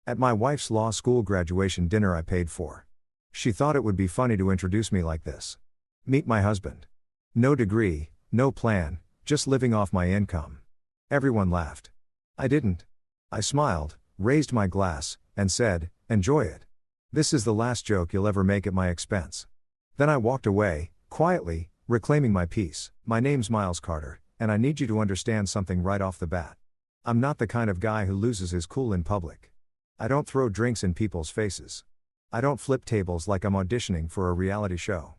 At my wife's law school graduation dinner I paid for. She thought it would be funny to introduce me like this. Meet my husband. No degree, no plan, just living off my income. Everyone laughed. I didn't. I smiled, raised my glass, and said, "Enjoy it. This is the last joke you'll ever make at my expense." Then I walked away, quietly, reclaiming my peace. My name's Miles Carter, and I need you to understand something right off the bat. I'm not the kind of guy who loses his cool in public. I don't throw drinks in people's faces. I don't flip tables like I'm auditioning for a reality show.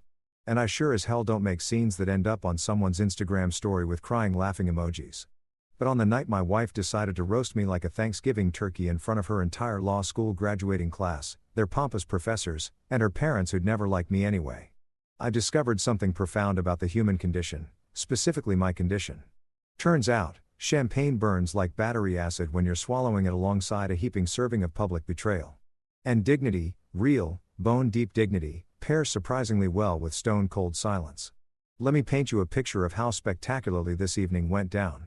And I sure as hell don't make scenes that end up on someone's Instagram story with crying laughing emojis. But on the night my wife decided to roast me like a Thanksgiving turkey in front of her entire law school graduating class, their pompous professors, and her parents who'd never liked me anyway, I discovered something profound about the human condition, specifically my condition. Turns out, champagne burns like battery acid when you're swallowing it alongside a heaping serving of public betrayal. And dignity, real, bone-deep dignity, pairs surprisingly well with stone-cold silence. Let me paint you a picture of how spectacularly this evening went down.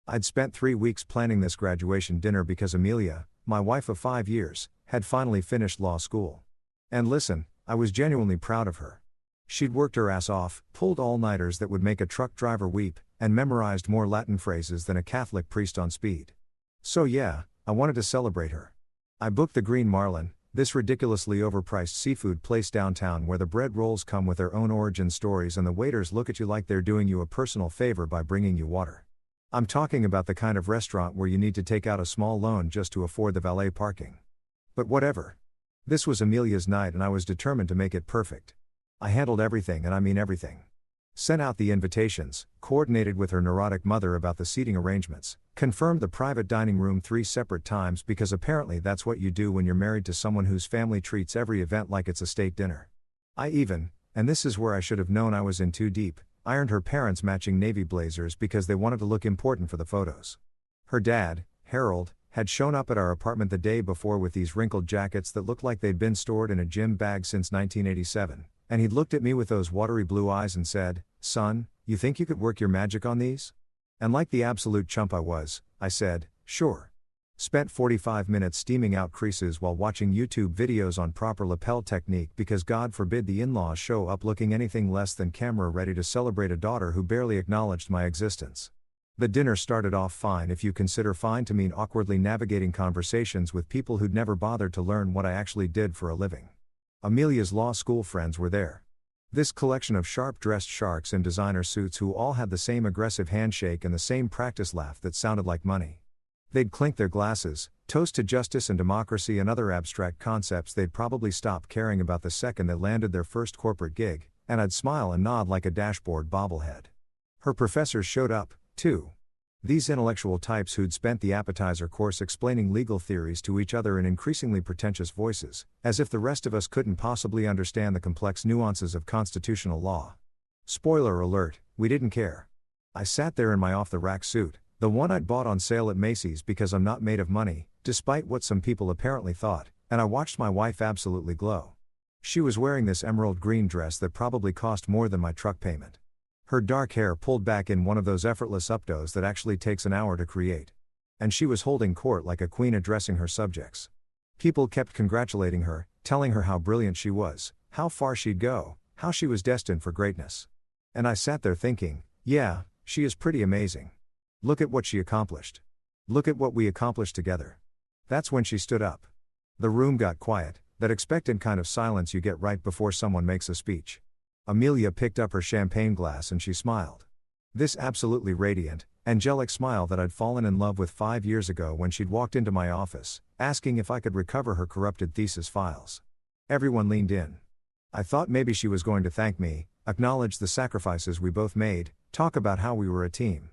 I'd spent 3 weeks planning this graduation dinner because Amelia, my wife of 5 years, had finally finished law school. And listen, I was genuinely proud of her. She'd worked her ass off, pulled all-nighters that would make a truck driver weep, and memorized more Latin phrases than a Catholic priest on speed. So yeah, I wanted to celebrate her. I booked the Green Marlin, this ridiculously overpriced seafood place downtown where the bread rolls come with their own origin stories and the waiters look at you like they're doing you a personal favor by bringing you water. I'm talking about the kind of restaurant where you need to take out a small loan just to afford the valet parking. But whatever. This was Amelia's night and I was determined to make it perfect. I handled everything, and I mean everything. Sent out the invitations, coordinated with her neurotic mother about the seating arrangements, confirmed the private dining room 3 separate times because apparently that's what you do when you're married to someone whose family treats every event like it's a state dinner. I even, and this is where I should have known I was in too deep, ironed her parents matching navy blazers because they wanted to look important for the photos. Her dad, Harold, had shown up at our apartment the day before with these wrinkled jackets that looked like they'd been stored in a gym bag since 1987, and he'd looked at me with those watery blue eyes and said, "Son, you think you could work your magic on these?" And like the absolute chump I was, I said, "Sure." Spent 45 minutes steaming out creases while watching YouTube videos on proper lapel technique because God forbid the in-laws show up looking anything less than camera ready to celebrate a daughter who barely acknowledged my existence. The dinner started off fine if you consider fine to mean awkwardly navigating conversations with people who'd never bothered to learn what I actually did for a living. Amelia's law school friends were there. This collection of sharp-dressed sharks in designer suits who all had the same aggressive handshake and the same practice laugh that sounded like money. They'd clink their glasses, toast to justice and democracy and other abstract concepts they'd probably stop caring about the second they landed their first corporate gig, and I'd smile and nod like a dashboard bobblehead. Her professors showed up, too. These intellectual types who'd spent the appetizer course explaining legal theories to each other in increasingly pretentious voices, as if the rest of us couldn't possibly understand the complex nuances of constitutional law. Spoiler alert, we didn't care. I sat there in my off-the-rack suit, the one I'd bought on sale at Macy's because I'm not made of money, despite what some people apparently thought, and I watched my wife absolutely glow. She was wearing this emerald green dress that probably cost more than my truck payment. Her dark hair pulled back in one of those effortless updos that actually takes an hour to create. And she was holding court like a queen addressing her subjects. People kept congratulating her, telling her how brilliant she was, how far she'd go, how she was destined for greatness. And I sat there thinking, yeah, she is pretty amazing. Look at what she accomplished. Look at what we accomplished together. That's when she stood up. The room got quiet, that expectant kind of silence you get right before someone makes a speech. Amelia picked up her champagne glass and she smiled. This absolutely radiant, angelic smile that I'd fallen in love with 5 years ago when she'd walked into my office, asking if I could recover her corrupted thesis files. Everyone leaned in. I thought maybe she was going to thank me, acknowledge the sacrifices we both made, talk about how we were a team.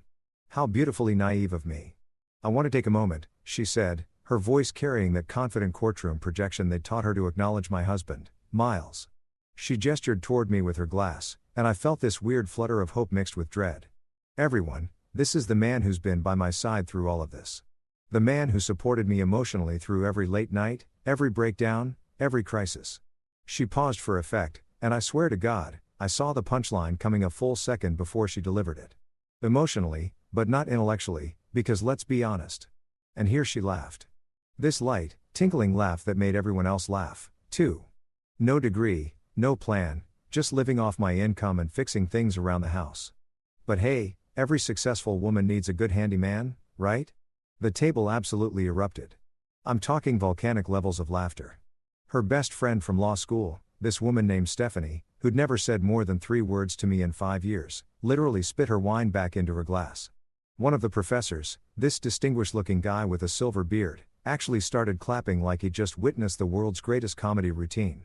How beautifully naive of me. "I want to take a moment," she said, her voice carrying that confident courtroom projection they'd taught her to acknowledge my husband, Miles. She gestured toward me with her glass, and I felt this weird flutter of hope mixed with dread. "Everyone, this is the man who's been by my side through all of this. The man who supported me emotionally through every late night, every breakdown, every crisis." She paused for effect, and I swear to God, I saw the punchline coming a full second before she delivered it. Emotionally, but not intellectually, because let's be honest. And here she laughed. This light, Tinkling laugh that made everyone else laugh, too. No degree, no plan, just living off my income and fixing things around the house. But hey, every successful woman needs a good handyman, right? The table absolutely erupted. I'm talking volcanic levels of laughter. Her best friend from law school, this woman named Stephanie, who'd never said more than 3 words to me in 5 years, literally spit her wine back into her glass. One of the professors, this distinguished-looking guy with a silver beard, actually started clapping like he'd just witnessed the world's greatest comedy routine.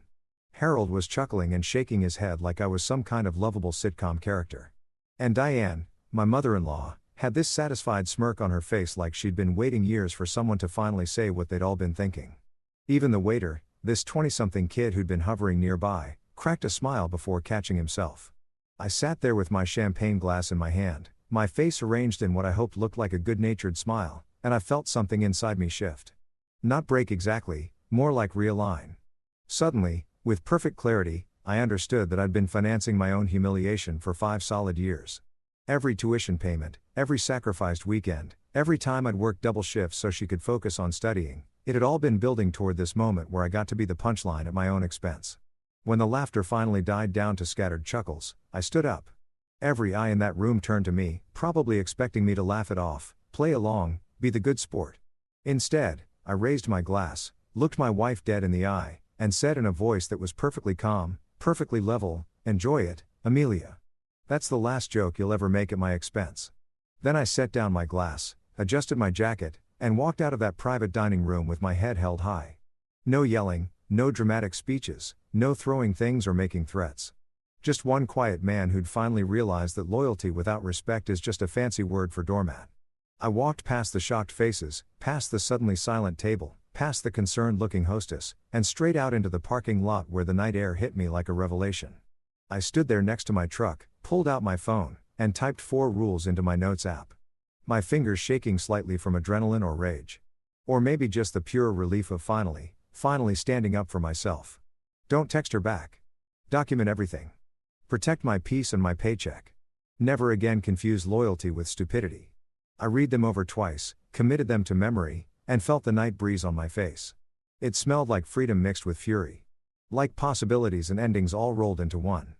Harold was chuckling and shaking his head like I was some kind of lovable sitcom character. And Diane, my mother-in-law, had this satisfied smirk on her face like she'd been waiting years for someone to finally say what they'd all been thinking. Even the waiter, this 20-something kid who'd been hovering nearby, cracked a smile before catching himself. I sat there with my champagne glass in my hand, my face arranged in what I hoped looked like a good-natured smile, and I felt something inside me shift. Not break exactly, more like realign. Suddenly, with perfect clarity, I understood that I'd been financing my own humiliation for 5 solid years. Every tuition payment, every sacrificed weekend, every time I'd worked double shifts so she could focus on studying, it had all been building toward this moment where I got to be the punchline at my own expense. When the laughter finally died down to scattered chuckles, I stood up. Every eye in that room turned to me, probably expecting me to laugh it off, play along, be the good sport. Instead, I raised my glass, looked my wife dead in the eye, and said in a voice that was perfectly calm, perfectly level, "Enjoy it, Amelia. That's the last joke you'll ever make at my expense." Then I set down my glass, adjusted my jacket, and walked out of that private dining room with my head held high. No yelling, no dramatic speeches, no throwing things or making threats. Just one quiet man who'd finally realized that loyalty without respect is just a fancy word for doormat. I walked past the shocked faces, past the suddenly silent table, past the concerned-looking hostess, and straight out into the parking lot where the night air hit me like a revelation. I stood there next to my truck, pulled out my phone, and typed 4 rules into my notes app. My fingers shaking slightly from adrenaline or rage. Or maybe just the pure relief of finally standing up for myself. Don't text her back. Document everything. Protect my peace and my paycheck. Never again confuse loyalty with stupidity. I read them over twice, committed them to memory, and felt the night breeze on my face. It smelled like freedom mixed with fury. Like possibilities and endings all rolled into one.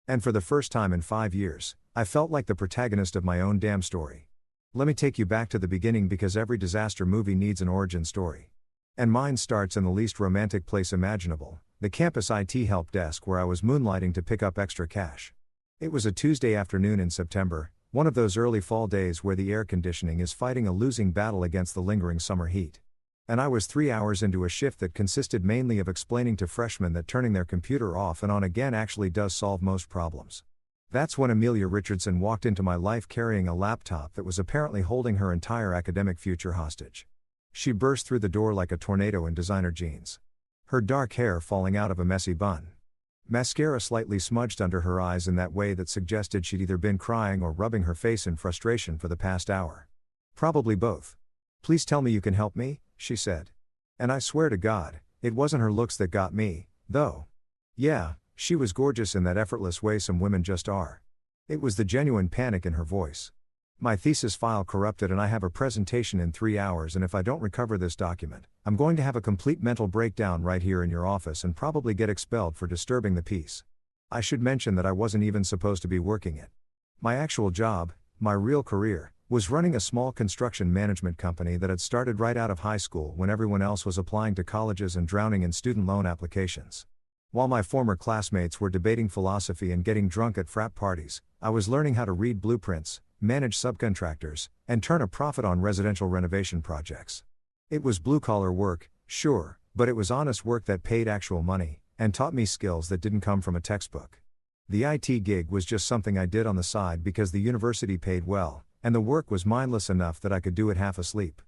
And for the first time in 5 years, I felt like the protagonist of my own damn story. Let me take you back to the beginning because every disaster movie needs an origin story. And mine starts in the least romantic place imaginable, the campus IT help desk where I was moonlighting to pick up extra cash. It was a Tuesday afternoon in September, one of those early fall days where the air conditioning is fighting a losing battle against the lingering summer heat. And I was 3 hours into a shift that consisted mainly of explaining to freshmen that turning their computer off and on again actually does solve most problems. That's when Amelia Richardson walked into my life carrying a laptop that was apparently holding her entire academic future hostage. She burst through the door like a tornado in designer jeans. Her dark hair falling out of a messy bun. Mascara slightly smudged under her eyes in that way that suggested she'd either been crying or rubbing her face in frustration for the past hour. Probably both. "Please tell me you can help me," she said. And I swear to God, it wasn't her looks that got me, though. Yeah, she was gorgeous in that effortless way some women just are. It was the genuine panic in her voice. "My thesis file corrupted and I have a presentation in 3 hours, and if I don't recover this document, I'm going to have a complete mental breakdown right here in your office and probably get expelled for disturbing the peace." I should mention that I wasn't even supposed to be working it. My actual job, my real career, was running a small construction management company that had started right out of high school when everyone else was applying to colleges and drowning in student loan applications. While my former classmates were debating philosophy and getting drunk at frat parties, I was learning how to read blueprints, manage subcontractors, and turn a profit on residential renovation projects. It was blue-collar work, sure, but it was honest work that paid actual money, and taught me skills that didn't come from a textbook. The IT gig was just something I did on the side because the university paid well, and the work was mindless enough that I could do it half asleep.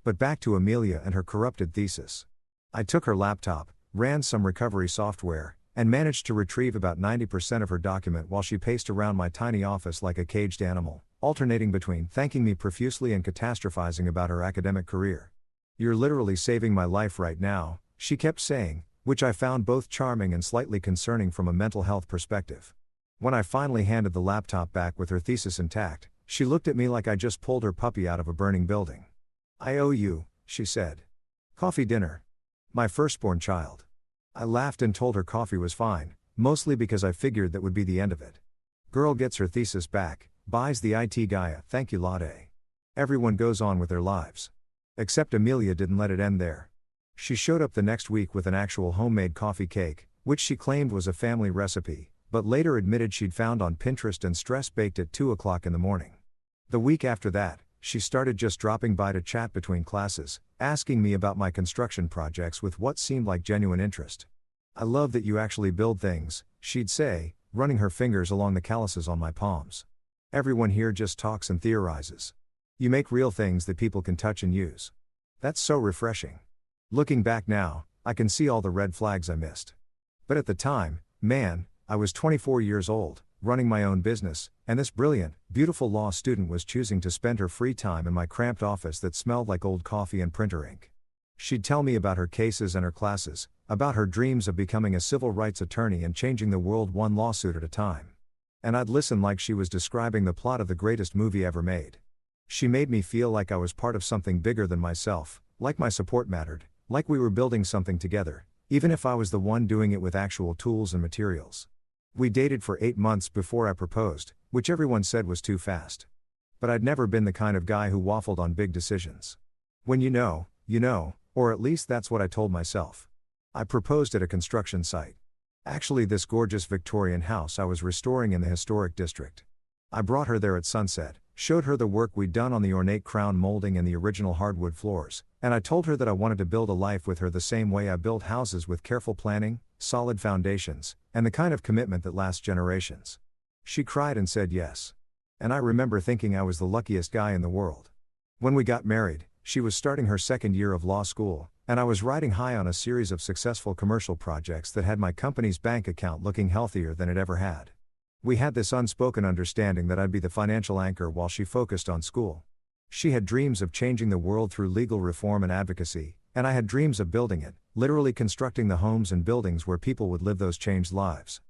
But back to Amelia and her corrupted thesis. I took her laptop, ran some recovery software, and managed to retrieve about 90% of her document while she paced around my tiny office like a caged animal, alternating between thanking me profusely and catastrophizing about her academic career. "You're literally saving my life right now," she kept saying, which I found both charming and slightly concerning from a mental health perspective. When I finally handed the laptop back with her thesis intact, she looked at me like I just pulled her puppy out of a burning building. "I owe you," she said. "Coffee dinner." My firstborn child. I laughed and told her coffee was fine, mostly because I figured that would be the end of it. Girl gets her thesis back, buys the IT guy a thank you latte. Everyone goes on with their lives. Except Amelia didn't let it end there. She showed up the next week with an actual homemade coffee cake, which she claimed was a family recipe, but later admitted she'd found on Pinterest and stress baked at 2 o'clock in the morning. The week after that, she started just dropping by to chat between classes, asking me about my construction projects with what seemed like genuine interest. I love that you actually build things, she'd say, running her fingers along the calluses on my palms. Everyone here just talks and theorizes. You make real things that people can touch and use. That's so refreshing. Looking back now, I can see all the red flags I missed. But at the time, man, I was 24 years old, running my own business, and this brilliant, beautiful law student was choosing to spend her free time in my cramped office that smelled like old coffee and printer ink. She'd tell me about her cases and her classes, about her dreams of becoming a civil rights attorney and changing the world one lawsuit at a time. And I'd listen like she was describing the plot of the greatest movie ever made. She made me feel like I was part of something bigger than myself, like my support mattered, like we were building something together, even if I was the one doing it with actual tools and materials. We dated for 8 months before I proposed, which everyone said was too fast. But I'd never been the kind of guy who waffled on big decisions. When you know, or at least that's what I told myself. I proposed at a construction site. Actually, this gorgeous Victorian house I was restoring in the historic district. I brought her there at sunset, showed her the work we'd done on the ornate crown molding and the original hardwood floors, and I told her that I wanted to build a life with her the same way I build houses, with careful planning, solid foundations, and the kind of commitment that lasts generations. She cried and said yes. And I remember thinking I was the luckiest guy in the world. When we got married, she was starting her second year of law school, and I was riding high on a series of successful commercial projects that had my company's bank account looking healthier than it ever had. We had this unspoken understanding that I'd be the financial anchor while she focused on school. She had dreams of changing the world through legal reform and advocacy, and I had dreams of building it, literally constructing the homes and buildings where people would live those changed lives.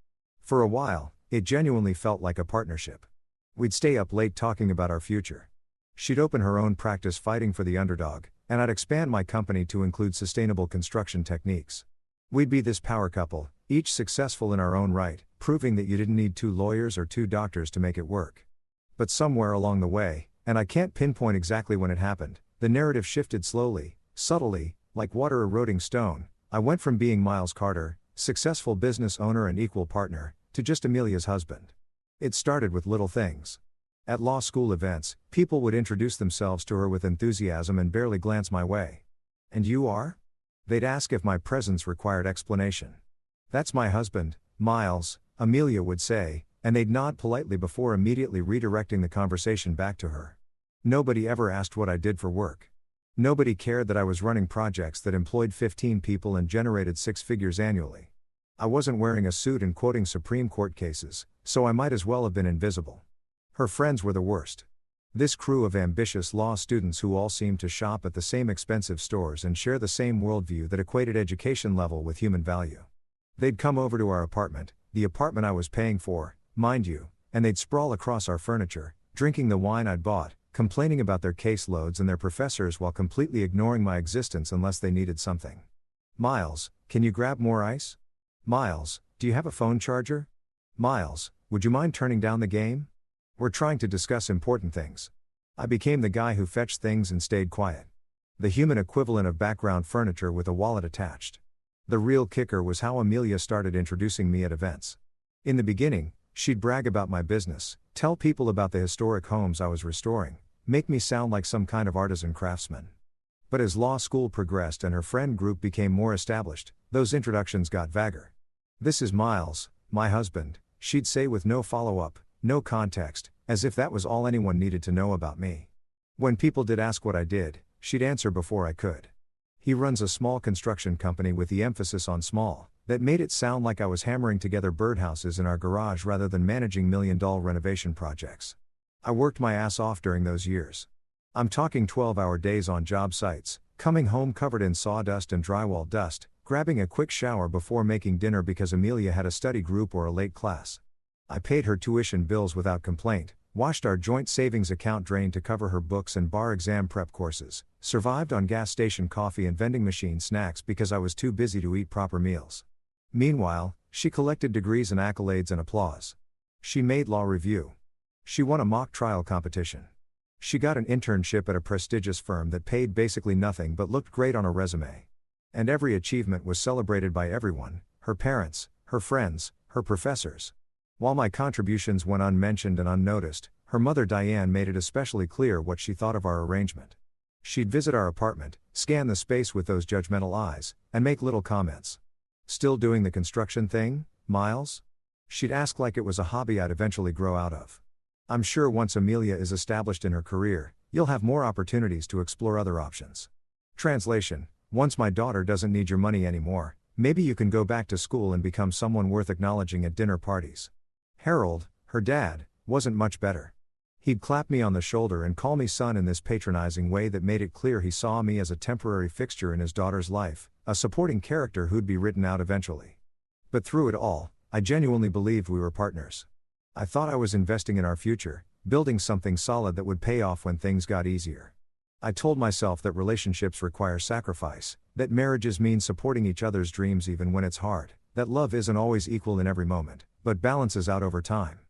For a while, it genuinely felt like a partnership. We'd stay up late talking about our future. She'd open her own practice fighting for the underdog, and I'd expand my company to include sustainable construction techniques. We'd be this power couple, each successful in our own right, proving that you didn't need 2 lawyers or 2 doctors to make it work. But somewhere along the way, and I can't pinpoint exactly when it happened, the narrative shifted slowly, subtly, like water eroding stone. I went from being Miles Carter, successful business owner and equal partner, to just Amelia's husband. It started with little things. At law school events, people would introduce themselves to her with enthusiasm and barely glance my way. "And you are?" They'd ask if my presence required explanation. "That's my husband, Miles," Amelia would say, and they'd nod politely before immediately redirecting the conversation back to her. Nobody ever asked what I did for work. Nobody cared that I was running projects that employed 15 people and generated 6 figures annually. I wasn't wearing a suit and quoting Supreme Court cases, so I might as well have been invisible. Her friends were the worst. This crew of ambitious law students who all seemed to shop at the same expensive stores and share the same worldview that equated education level with human value. They'd come over to our apartment, the apartment I was paying for, mind you, and they'd sprawl across our furniture, drinking the wine I'd bought, complaining about their caseloads and their professors while completely ignoring my existence unless they needed something. "Miles, can you grab more ice? Miles, do you have a phone charger? Miles, would you mind turning down the game? We're trying to discuss important things." I became the guy who fetched things and stayed quiet. The human equivalent of background furniture with a wallet attached. The real kicker was how Amelia started introducing me at events. In the beginning, she'd brag about my business, tell people about the historic homes I was restoring, make me sound like some kind of artisan craftsman. But as law school progressed and her friend group became more established, those introductions got vaguer. "This is Miles, my husband," she'd say with no follow-up, no context, as if that was all anyone needed to know about me. When people did ask what I did, she'd answer before I could. "He runs a small construction company," with the emphasis on small, that made it sound like I was hammering together birdhouses in our garage rather than managing million-dollar renovation projects. I worked my ass off during those years. I'm talking 12-hour days on job sites, coming home covered in sawdust and drywall dust, grabbing a quick shower before making dinner because Amelia had a study group or a late class. I paid her tuition bills without complaint, watched our joint savings account drain to cover her books and bar exam prep courses, Survived on gas station coffee and vending machine snacks because I was too busy to eat proper meals. Meanwhile, she collected degrees and accolades and applause. She made law review. She won a mock trial competition. She got an internship at a prestigious firm that paid basically nothing but looked great on a resume. And every achievement was celebrated by everyone, her parents, her friends, her professors. While my contributions went unmentioned and unnoticed, her mother Diane made it especially clear what she thought of our arrangement. She'd visit our apartment, scan the space with those judgmental eyes, and make little comments. "Still doing the construction thing, Miles?" She'd ask like it was a hobby I'd eventually grow out of. "I'm sure once Amelia is established in her career, you'll have more opportunities to explore other options." Translation: once my daughter doesn't need your money anymore, maybe you can go back to school and become someone worth acknowledging at dinner parties. Harold, her dad, wasn't much better. He'd clap me on the shoulder and call me son in this patronizing way that made it clear he saw me as a temporary fixture in his daughter's life, a supporting character who'd be written out eventually. But through it all, I genuinely believed we were partners. I thought I was investing in our future, building something solid that would pay off when things got easier. I told myself that relationships require sacrifice, that marriages mean supporting each other's dreams even when it's hard, that love isn't always equal in every moment, but balances out over time.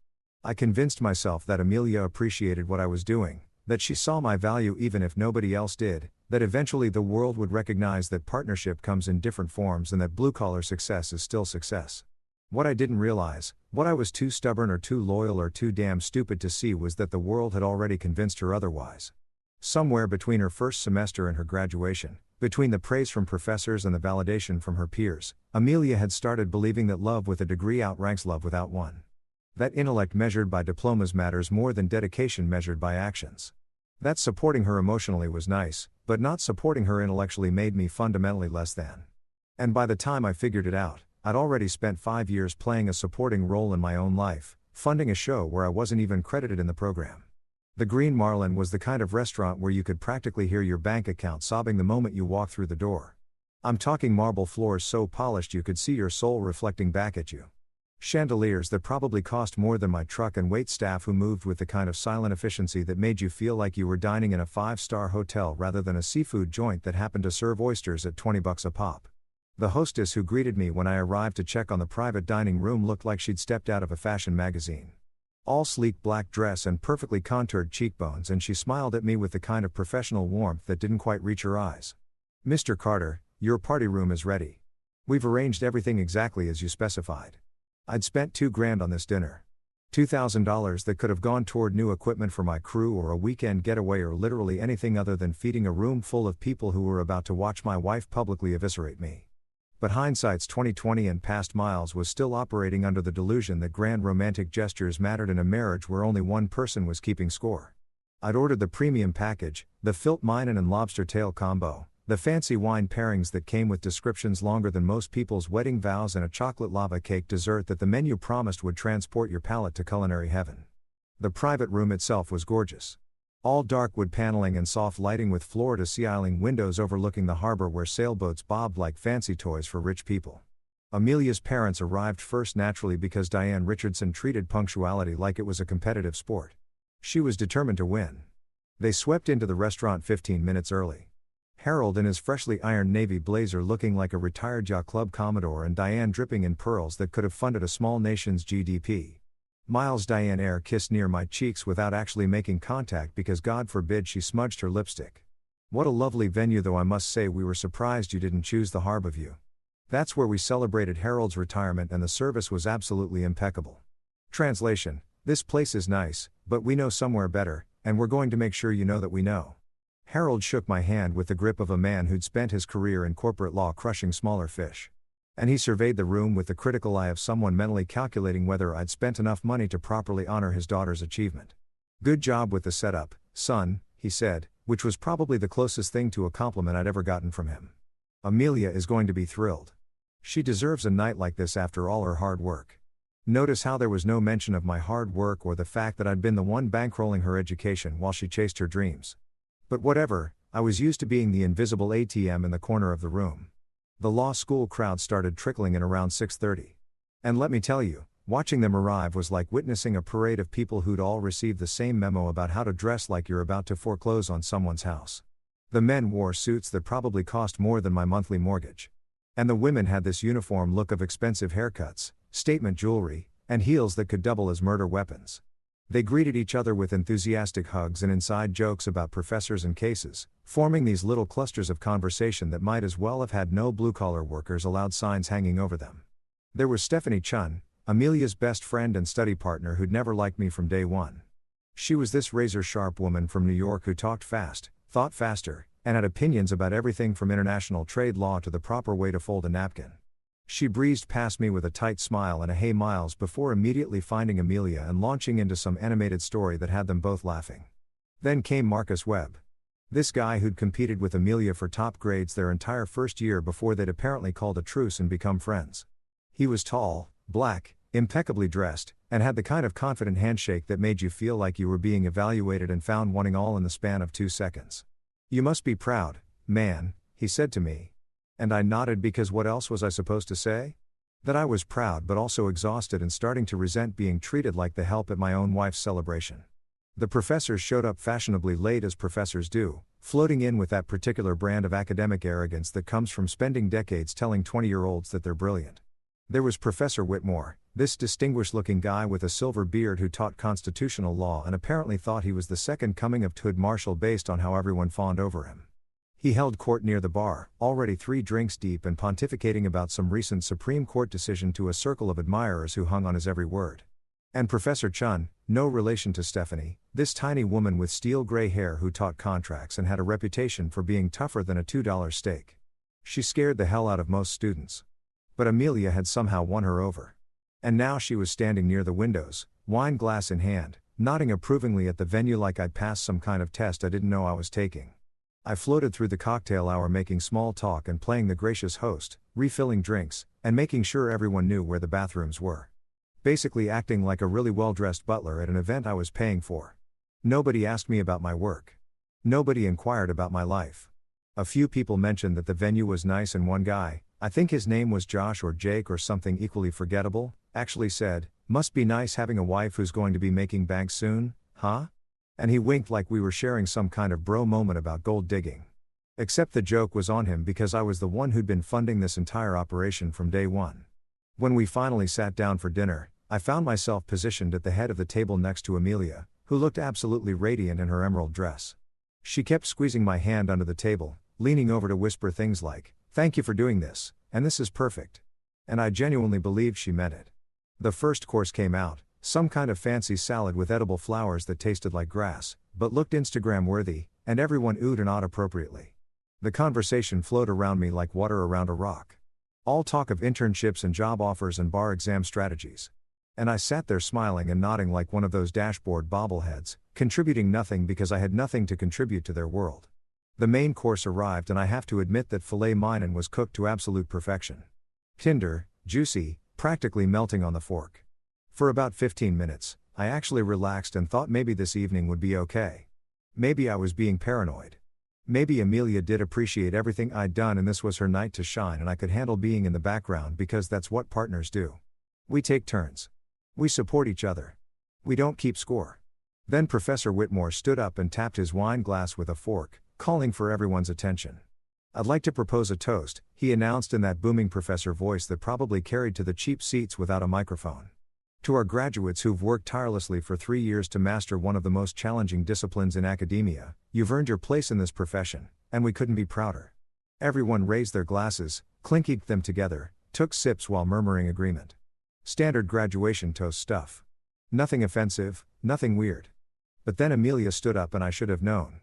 I convinced myself that Amelia appreciated what I was doing, that she saw my value even if nobody else did, that eventually the world would recognize that partnership comes in different forms and that blue-collar success is still success. What I didn't realize, what I was too stubborn or too loyal or too damn stupid to see, was that the world had already convinced her otherwise. Somewhere between her first semester and her graduation, between the praise from professors and the validation from her peers, Amelia had started believing that love with a degree outranks love without one. That intellect measured by diplomas matters more than dedication measured by actions. That supporting her emotionally was nice, but not supporting her intellectually made me fundamentally less than. And by the time I figured it out, I'd already spent 5 years playing a supporting role in my own life, funding a show where I wasn't even credited in the program. The Green Marlin was the kind of restaurant where you could practically hear your bank account sobbing the moment you walked through the door. I'm talking marble floors so polished you could see your soul reflecting back at you. Chandeliers that probably cost more than my truck, and wait staff who moved with the kind of silent efficiency that made you feel like you were dining in a 5-star hotel rather than a seafood joint that happened to serve oysters at $20 a pop. The hostess who greeted me when I arrived to check on the private dining room looked like she'd stepped out of a fashion magazine. All sleek black dress and perfectly contoured cheekbones, and she smiled at me with the kind of professional warmth that didn't quite reach her eyes. "Mr. Carter, your party room is ready. We've arranged everything exactly as you specified." I'd spent $2,000 on this dinner. $2,000 that could have gone toward new equipment for my crew or a weekend getaway or literally anything other than feeding a room full of people who were about to watch my wife publicly eviscerate me. But hindsight's 20/20, and past Miles was still operating under the delusion that grand romantic gestures mattered in a marriage where only one person was keeping score. I'd ordered the premium package, the Filt Minen and lobster tail combo, the fancy wine pairings that came with descriptions longer than most people's wedding vows, and a chocolate lava cake dessert that the menu promised would transport your palate to culinary heaven. The private room itself was gorgeous. All dark wood paneling and soft lighting with floor-to-ceiling windows overlooking the harbor where sailboats bobbed like fancy toys for rich people. Amelia's parents arrived first, naturally, because Diane Richardson treated punctuality like it was a competitive sport. She was determined to win. They swept into the restaurant 15 minutes early. Harold in his freshly ironed navy blazer looking like a retired yacht club commodore, and Diane dripping in pearls that could have funded a small nation's GDP. Miles' Diane air kissed near my cheeks without actually making contact because God forbid she smudged her lipstick. What a lovely venue, though I must say we were surprised you didn't choose the harbor view. That's where we celebrated Harold's retirement, and the service was absolutely impeccable. Translation: this place is nice, but we know somewhere better, and we're going to make sure you know that we know. Harold shook my hand with the grip of a man who'd spent his career in corporate law crushing smaller fish. And he surveyed the room with the critical eye of someone mentally calculating whether I'd spent enough money to properly honor his daughter's achievement. "Good job with the setup, son," he said, which was probably the closest thing to a compliment I'd ever gotten from him. "Amelia is going to be thrilled. She deserves a night like this after all her hard work." Notice how there was no mention of my hard work or the fact that I'd been the one bankrolling her education while she chased her dreams. But whatever, I was used to being the invisible ATM in the corner of the room. The law school crowd started trickling in around 6:30. And let me tell you, watching them arrive was like witnessing a parade of people who'd all received the same memo about how to dress like you're about to foreclose on someone's house. The men wore suits that probably cost more than my monthly mortgage. And the women had this uniform look of expensive haircuts, statement jewelry, and heels that could double as murder weapons. They greeted each other with enthusiastic hugs and inside jokes about professors and cases, forming these little clusters of conversation that might as well have had no blue-collar workers allowed signs hanging over them. There was Stephanie Chun, Amelia's best friend and study partner who'd never liked me from day one. She was this razor-sharp woman from New York who talked fast, thought faster, and had opinions about everything from international trade law to the proper way to fold a napkin. She breezed past me with a tight smile and a "Hey Miles" before immediately finding Amelia and launching into some animated story that had them both laughing. Then came Marcus Webb. This guy who'd competed with Amelia for top grades their entire first year before they'd apparently called a truce and become friends. He was tall, black, impeccably dressed, and had the kind of confident handshake that made you feel like you were being evaluated and found wanting all in the span of 2 seconds. "You must be proud, man," he said to me. And I nodded because what else was I supposed to say? That I was proud but also exhausted and starting to resent being treated like the help at my own wife's celebration. The professors showed up fashionably late as professors do, floating in with that particular brand of academic arrogance that comes from spending decades telling 20-year-olds that they're brilliant. There was Professor Whitmore, this distinguished-looking guy with a silver beard who taught constitutional law and apparently thought he was the second coming of Hood Marshall based on how everyone fawned over him. He held court near the bar, already 3 drinks deep and pontificating about some recent Supreme Court decision to a circle of admirers who hung on his every word. And Professor Chun, no relation to Stephanie, this tiny woman with steel gray hair who taught contracts and had a reputation for being tougher than a $2 steak. She scared the hell out of most students. But Amelia had somehow won her over. And now she was standing near the windows, wine glass in hand, nodding approvingly at the venue like I'd passed some kind of test I didn't know I was taking. I floated through the cocktail hour making small talk and playing the gracious host, refilling drinks, and making sure everyone knew where the bathrooms were. Basically acting like a really well-dressed butler at an event I was paying for. Nobody asked me about my work. Nobody inquired about my life. A few people mentioned that the venue was nice and one guy, I think his name was Josh or Jake or something equally forgettable, actually said, "Must be nice having a wife who's going to be making bank soon, huh?" And he winked like we were sharing some kind of bro moment about gold digging. Except the joke was on him because I was the one who'd been funding this entire operation from day one. When we finally sat down for dinner, I found myself positioned at the head of the table next to Amelia, who looked absolutely radiant in her emerald dress. She kept squeezing my hand under the table, leaning over to whisper things like, "Thank you for doing this, and this is perfect." And I genuinely believed she meant it. The first course came out, some kind of fancy salad with edible flowers that tasted like grass, but looked Instagram-worthy, and everyone oohed and awed appropriately. The conversation flowed around me like water around a rock. All talk of internships and job offers and bar exam strategies. And I sat there smiling and nodding like one of those dashboard bobbleheads, contributing nothing because I had nothing to contribute to their world. The main course arrived and I have to admit that filet mignon was cooked to absolute perfection. Tender, juicy, practically melting on the fork. For about 15 minutes, I actually relaxed and thought maybe this evening would be okay. Maybe I was being paranoid. Maybe Amelia did appreciate everything I'd done and this was her night to shine and I could handle being in the background because that's what partners do. We take turns. We support each other. We don't keep score. Then Professor Whitmore stood up and tapped his wine glass with a fork, calling for everyone's attention. "I'd like to propose a toast," he announced in that booming professor voice that probably carried to the cheap seats without a microphone. "To our graduates who've worked tirelessly for 3 years to master one of the most challenging disciplines in academia, you've earned your place in this profession, and we couldn't be prouder." Everyone raised their glasses, clinkinked them together, took sips while murmuring agreement. Standard graduation toast stuff. Nothing offensive, nothing weird. But then Amelia stood up and I should have known.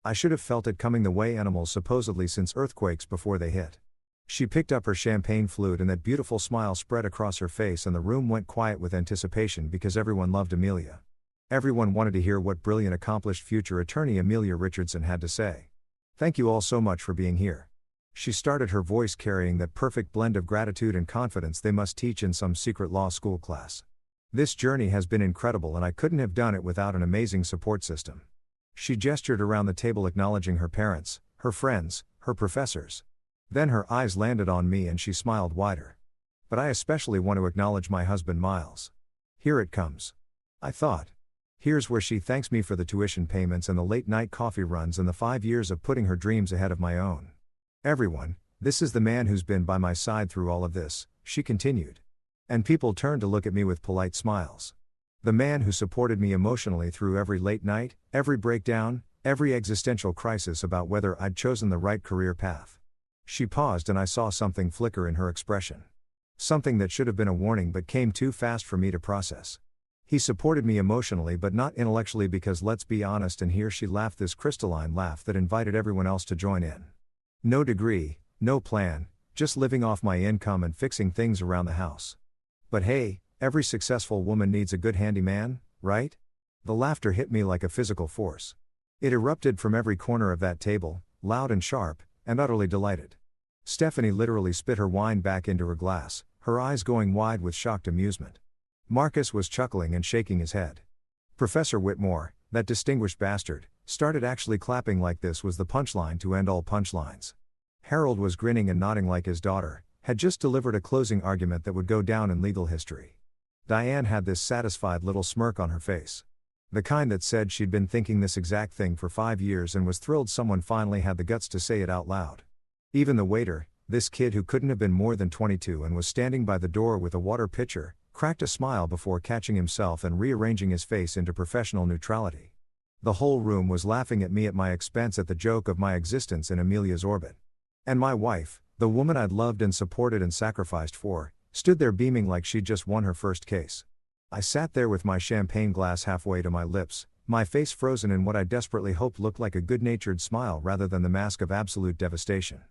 I should have felt it coming the way animals supposedly sense earthquakes before they hit. She picked up her champagne flute and that beautiful smile spread across her face and the room went quiet with anticipation because everyone loved Amelia. Everyone wanted to hear what brilliant accomplished future attorney Amelia Richardson had to say. "Thank you all so much for being here." She started her voice carrying that perfect blend of gratitude and confidence they must teach in some secret law school class. "This journey has been incredible and I couldn't have done it without an amazing support system." She gestured around the table acknowledging her parents, her friends, her professors. Then her eyes landed on me and she smiled wider. "But I especially want to acknowledge my husband Miles. Here it comes." I thought. Here's where she thanks me for the tuition payments and the late night coffee runs and the 5 years of putting her dreams ahead of my own. Everyone, this is the man who's been by my side through all of this, she continued. And people turned to look at me with polite smiles. The man who supported me emotionally through every late night, every breakdown, every existential crisis about whether I'd chosen the right career path. She paused and I saw something flicker in her expression. Something that should have been a warning but came too fast for me to process. He supported me emotionally but not intellectually because let's be honest, and here she laughed this crystalline laugh that invited everyone else to join in. No degree, no plan, just living off my income and fixing things around the house. But hey, every successful woman needs a good handyman, right? The laughter hit me like a physical force. It erupted from every corner of that table, loud and sharp, and utterly delighted. Stephanie literally spit her wine back into her glass, her eyes going wide with shocked amusement. Marcus was chuckling and shaking his head. Professor Whitmore, that distinguished bastard, started actually clapping like this was the punchline to end all punchlines. Harold was grinning and nodding like his daughter had just delivered a closing argument that would go down in legal history. Diane had this satisfied little smirk on her face. The kind that said she'd been thinking this exact thing for 5 years and was thrilled someone finally had the guts to say it out loud. Even the waiter, this kid who couldn't have been more than 22 and was standing by the door with a water pitcher, cracked a smile before catching himself and rearranging his face into professional neutrality. The whole room was laughing at me at my expense at the joke of my existence in Amelia's orbit. And my wife, the woman I'd loved and supported and sacrificed for, stood there beaming like she'd just won her first case. I sat there with my champagne glass halfway to my lips, my face frozen in what I desperately hoped looked like a good-natured smile rather than the mask of absolute devastation.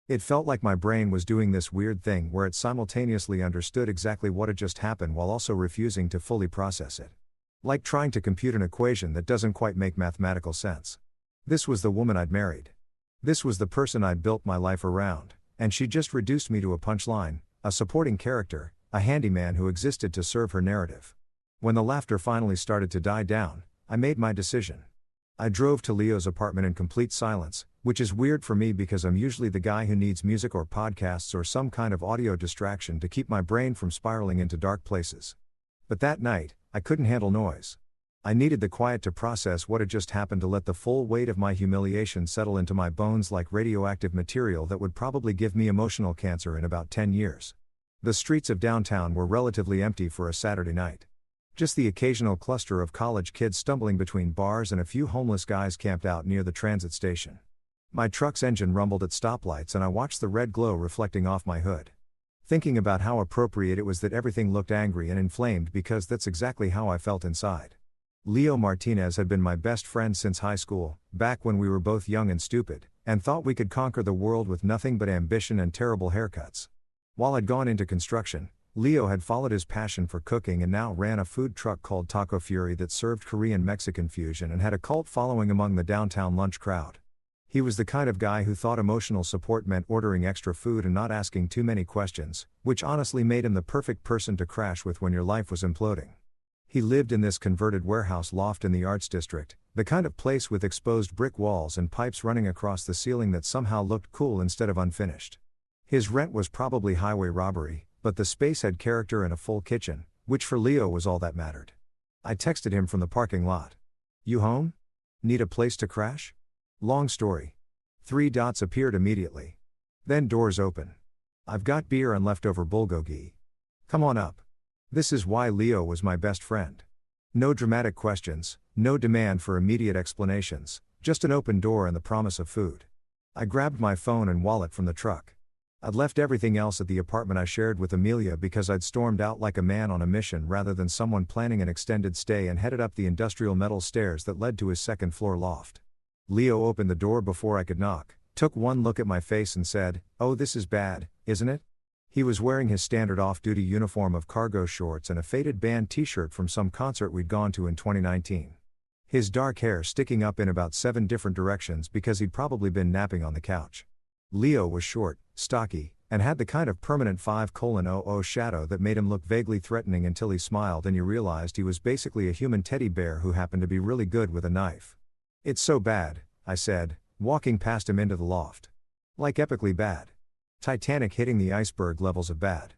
It felt like my brain was doing this weird thing where it simultaneously understood exactly what had just happened while also refusing to fully process it. Like trying to compute an equation that doesn't quite make mathematical sense. This was the woman I'd married. This was the person I'd built my life around, and she just reduced me to a punchline, a supporting character, a handyman who existed to serve her narrative. When the laughter finally started to die down, I made my decision. I drove to Leo's apartment in complete silence, which is weird for me because I'm usually the guy who needs music or podcasts or some kind of audio distraction to keep my brain from spiraling into dark places. But that night, I couldn't handle noise. I needed the quiet to process what had just happened, to let the full weight of my humiliation settle into my bones like radioactive material that would probably give me emotional cancer in about 10 years. The streets of downtown were relatively empty for a Saturday night. Just the occasional cluster of college kids stumbling between bars and a few homeless guys camped out near the transit station. My truck's engine rumbled at stoplights and I watched the red glow reflecting off my hood. Thinking about how appropriate it was that everything looked angry and inflamed because that's exactly how I felt inside. Leo Martinez had been my best friend since high school, back when we were both young and stupid, and thought we could conquer the world with nothing but ambition and terrible haircuts. While I'd gone into construction, Leo had followed his passion for cooking and now ran a food truck called Taco Fury that served Korean-Mexican fusion and had a cult following among the downtown lunch crowd. He was the kind of guy who thought emotional support meant ordering extra food and not asking too many questions, which honestly made him the perfect person to crash with when your life was imploding. He lived in this converted warehouse loft in the Arts District, the kind of place with exposed brick walls and pipes running across the ceiling that somehow looked cool instead of unfinished. His rent was probably highway robbery, but the space had character and a full kitchen, which for Leo was all that mattered. I texted him from the parking lot. "You home? Need a place to crash?" Long story. 3 dots appeared immediately. Then doors open. "I've got beer and leftover bulgogi. Come on up." This is why Leo was my best friend. No dramatic questions, no demand for immediate explanations, just an open door and the promise of food. I grabbed my phone and wallet from the truck. I'd left everything else at the apartment I shared with Amelia because I'd stormed out like a man on a mission rather than someone planning an extended stay, and headed up the industrial metal stairs that led to his second-floor loft. Leo opened the door before I could knock, took one look at my face and said, "Oh, this is bad, isn't it?" He was wearing his standard off-duty uniform of cargo shorts and a faded band t-shirt from some concert we'd gone to in 2019. His dark hair sticking up in about 7 different directions because he'd probably been napping on the couch. Leo was short, stocky, and had the kind of permanent 5:00 shadow that made him look vaguely threatening until he smiled and you realized he was basically a human teddy bear who happened to be really good with a knife. "It's so bad," I said, walking past him into the loft. "Like epically bad. Titanic hitting the iceberg levels of bad."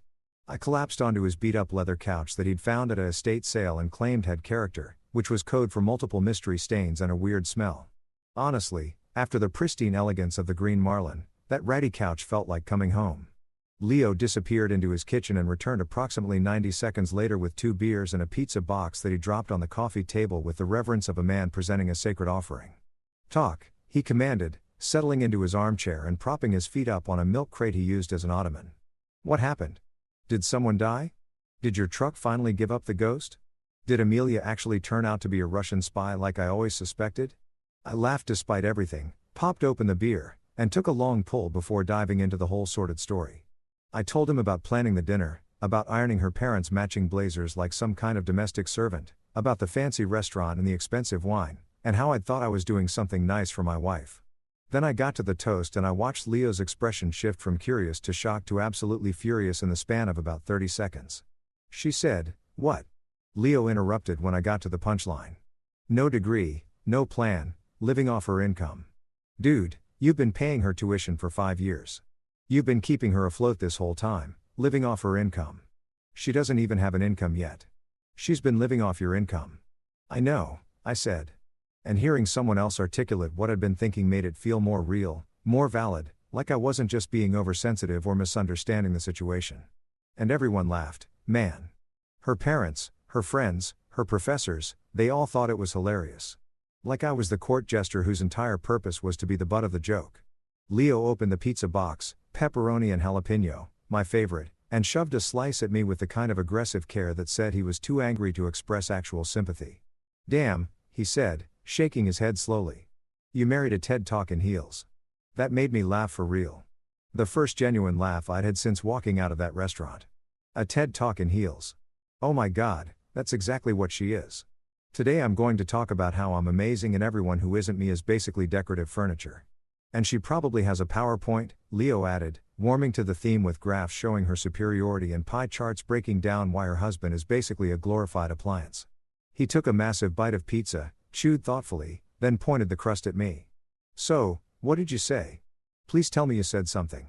I collapsed onto his beat-up leather couch that he'd found at a estate sale and claimed had character, which was code for multiple mystery stains and a weird smell. Honestly, after the pristine elegance of the Green Marlin, that ratty couch felt like coming home. Leo disappeared into his kitchen and returned approximately 90 seconds later with 2 beers and a pizza box that he dropped on the coffee table with the reverence of a man presenting a sacred offering. "Talk," he commanded, settling into his armchair and propping his feet up on a milk crate he used as an ottoman. "What happened? Did someone die? Did your truck finally give up the ghost? Did Amelia actually turn out to be a Russian spy like I always suspected?" I laughed despite everything, popped open the beer, and took a long pull before diving into the whole sordid story. I told him about planning the dinner, about ironing her parents' matching blazers like some kind of domestic servant, about the fancy restaurant and the expensive wine, and how I'd thought I was doing something nice for my wife. Then I got to the toast and I watched Leo's expression shift from curious to shocked to absolutely furious in the span of about 30 seconds. She said, "What?" Leo interrupted when I got to the punchline. "No degree, no plan, living off her income. Dude, you've been paying her tuition for 5 years. You've been keeping her afloat this whole time, living off her income. She doesn't even have an income yet. She's been living off your income." "I know," I said. And hearing someone else articulate what I'd been thinking made it feel more real, more valid, like I wasn't just being oversensitive or misunderstanding the situation. And everyone laughed, man. Her parents, her friends, her professors, they all thought it was hilarious. Like I was the court jester whose entire purpose was to be the butt of the joke. Leo opened the pizza box, pepperoni and jalapeno, my favorite, and shoved a slice at me with the kind of aggressive care that said he was too angry to express actual sympathy. "Damn," he said, shaking his head slowly. "You married a TED Talk in heels." That made me laugh for real. The first genuine laugh I'd had since walking out of that restaurant. A TED Talk in heels. Oh my god, that's exactly what she is. Today I'm going to talk about how I'm amazing and everyone who isn't me is basically decorative furniture. And she probably has a PowerPoint, Leo added, warming to the theme with graphs showing her superiority and pie charts breaking down why her husband is basically a glorified appliance. He took a massive bite of pizza, chewed thoughtfully, then pointed the crust at me. "So, what did you say? Please tell me you said something.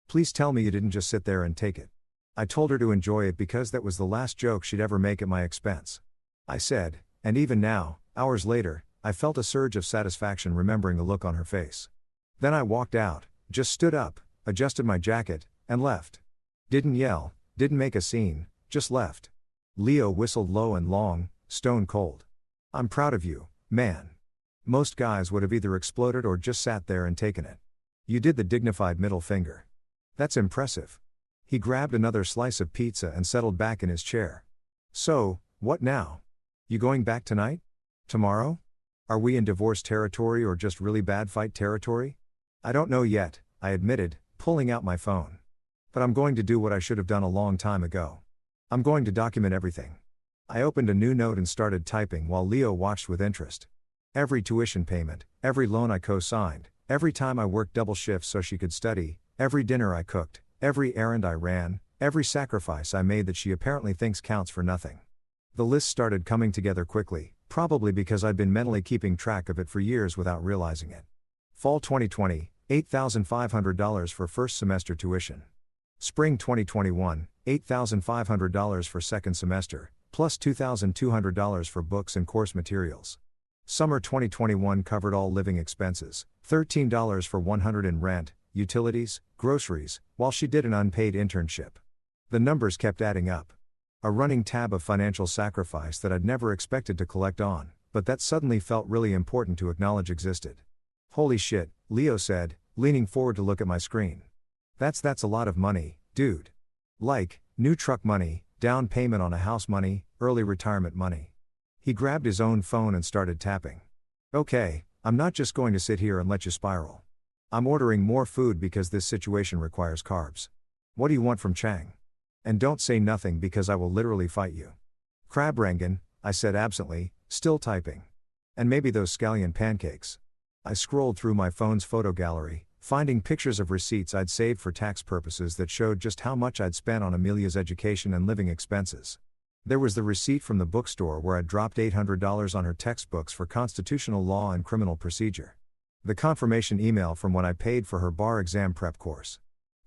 Please tell me you didn't just sit there and take it." I told her to enjoy it because that was the last joke she'd ever make at my expense. I said, and even now, hours later, I felt a surge of satisfaction remembering the look on her face. Then I walked out, just stood up, adjusted my jacket, and left. Didn't yell, didn't make a scene, just left. Leo whistled low and long, stone cold. "I'm proud of you, man. Most guys would have either exploded or just sat there and taken it. You did the dignified middle finger. That's impressive." He grabbed another slice of pizza and settled back in his chair. "So, what now? You going back tonight? Tomorrow? Are we in divorce territory or just really bad fight territory?" "I don't know yet," I admitted, pulling out my phone. "But I'm going to do what I should have done a long time ago. I'm going to document everything." I opened a new note and started typing while Leo watched with interest. Every tuition payment, every loan I co-signed, every time I worked double shifts so she could study, every dinner I cooked, every errand I ran, every sacrifice I made that she apparently thinks counts for nothing. The list started coming together quickly, probably because I'd been mentally keeping track of it for years without realizing it. Fall 2020, $8,500 for first semester tuition. Spring 2021, $8,500 for second semester, plus $2,200 for books and course materials. Summer 2021 covered all living expenses, $13 for $100 in rent, utilities, groceries, while she did an unpaid internship. The numbers kept adding up. A running tab of financial sacrifice that I'd never expected to collect on, but that suddenly felt really important to acknowledge existed. "Holy shit," Leo said, leaning forward to look at my screen. That's a lot of money, dude. Like, new truck money, down payment on a house money, early retirement money." He grabbed his own phone and started tapping. "Okay, I'm not just going to sit here and let you spiral. I'm ordering more food because this situation requires carbs. What do you want from Chang? And don't say nothing because I will literally fight you." "Crab rangoon," I said absently, still typing. "And maybe those scallion pancakes." I scrolled through my phone's photo gallery, finding pictures of receipts I'd saved for tax purposes that showed just how much I'd spent on Amelia's education and living expenses. There was the receipt from the bookstore where I'd dropped $800 on her textbooks for constitutional law and criminal procedure. The confirmation email from when I paid for her bar exam prep course.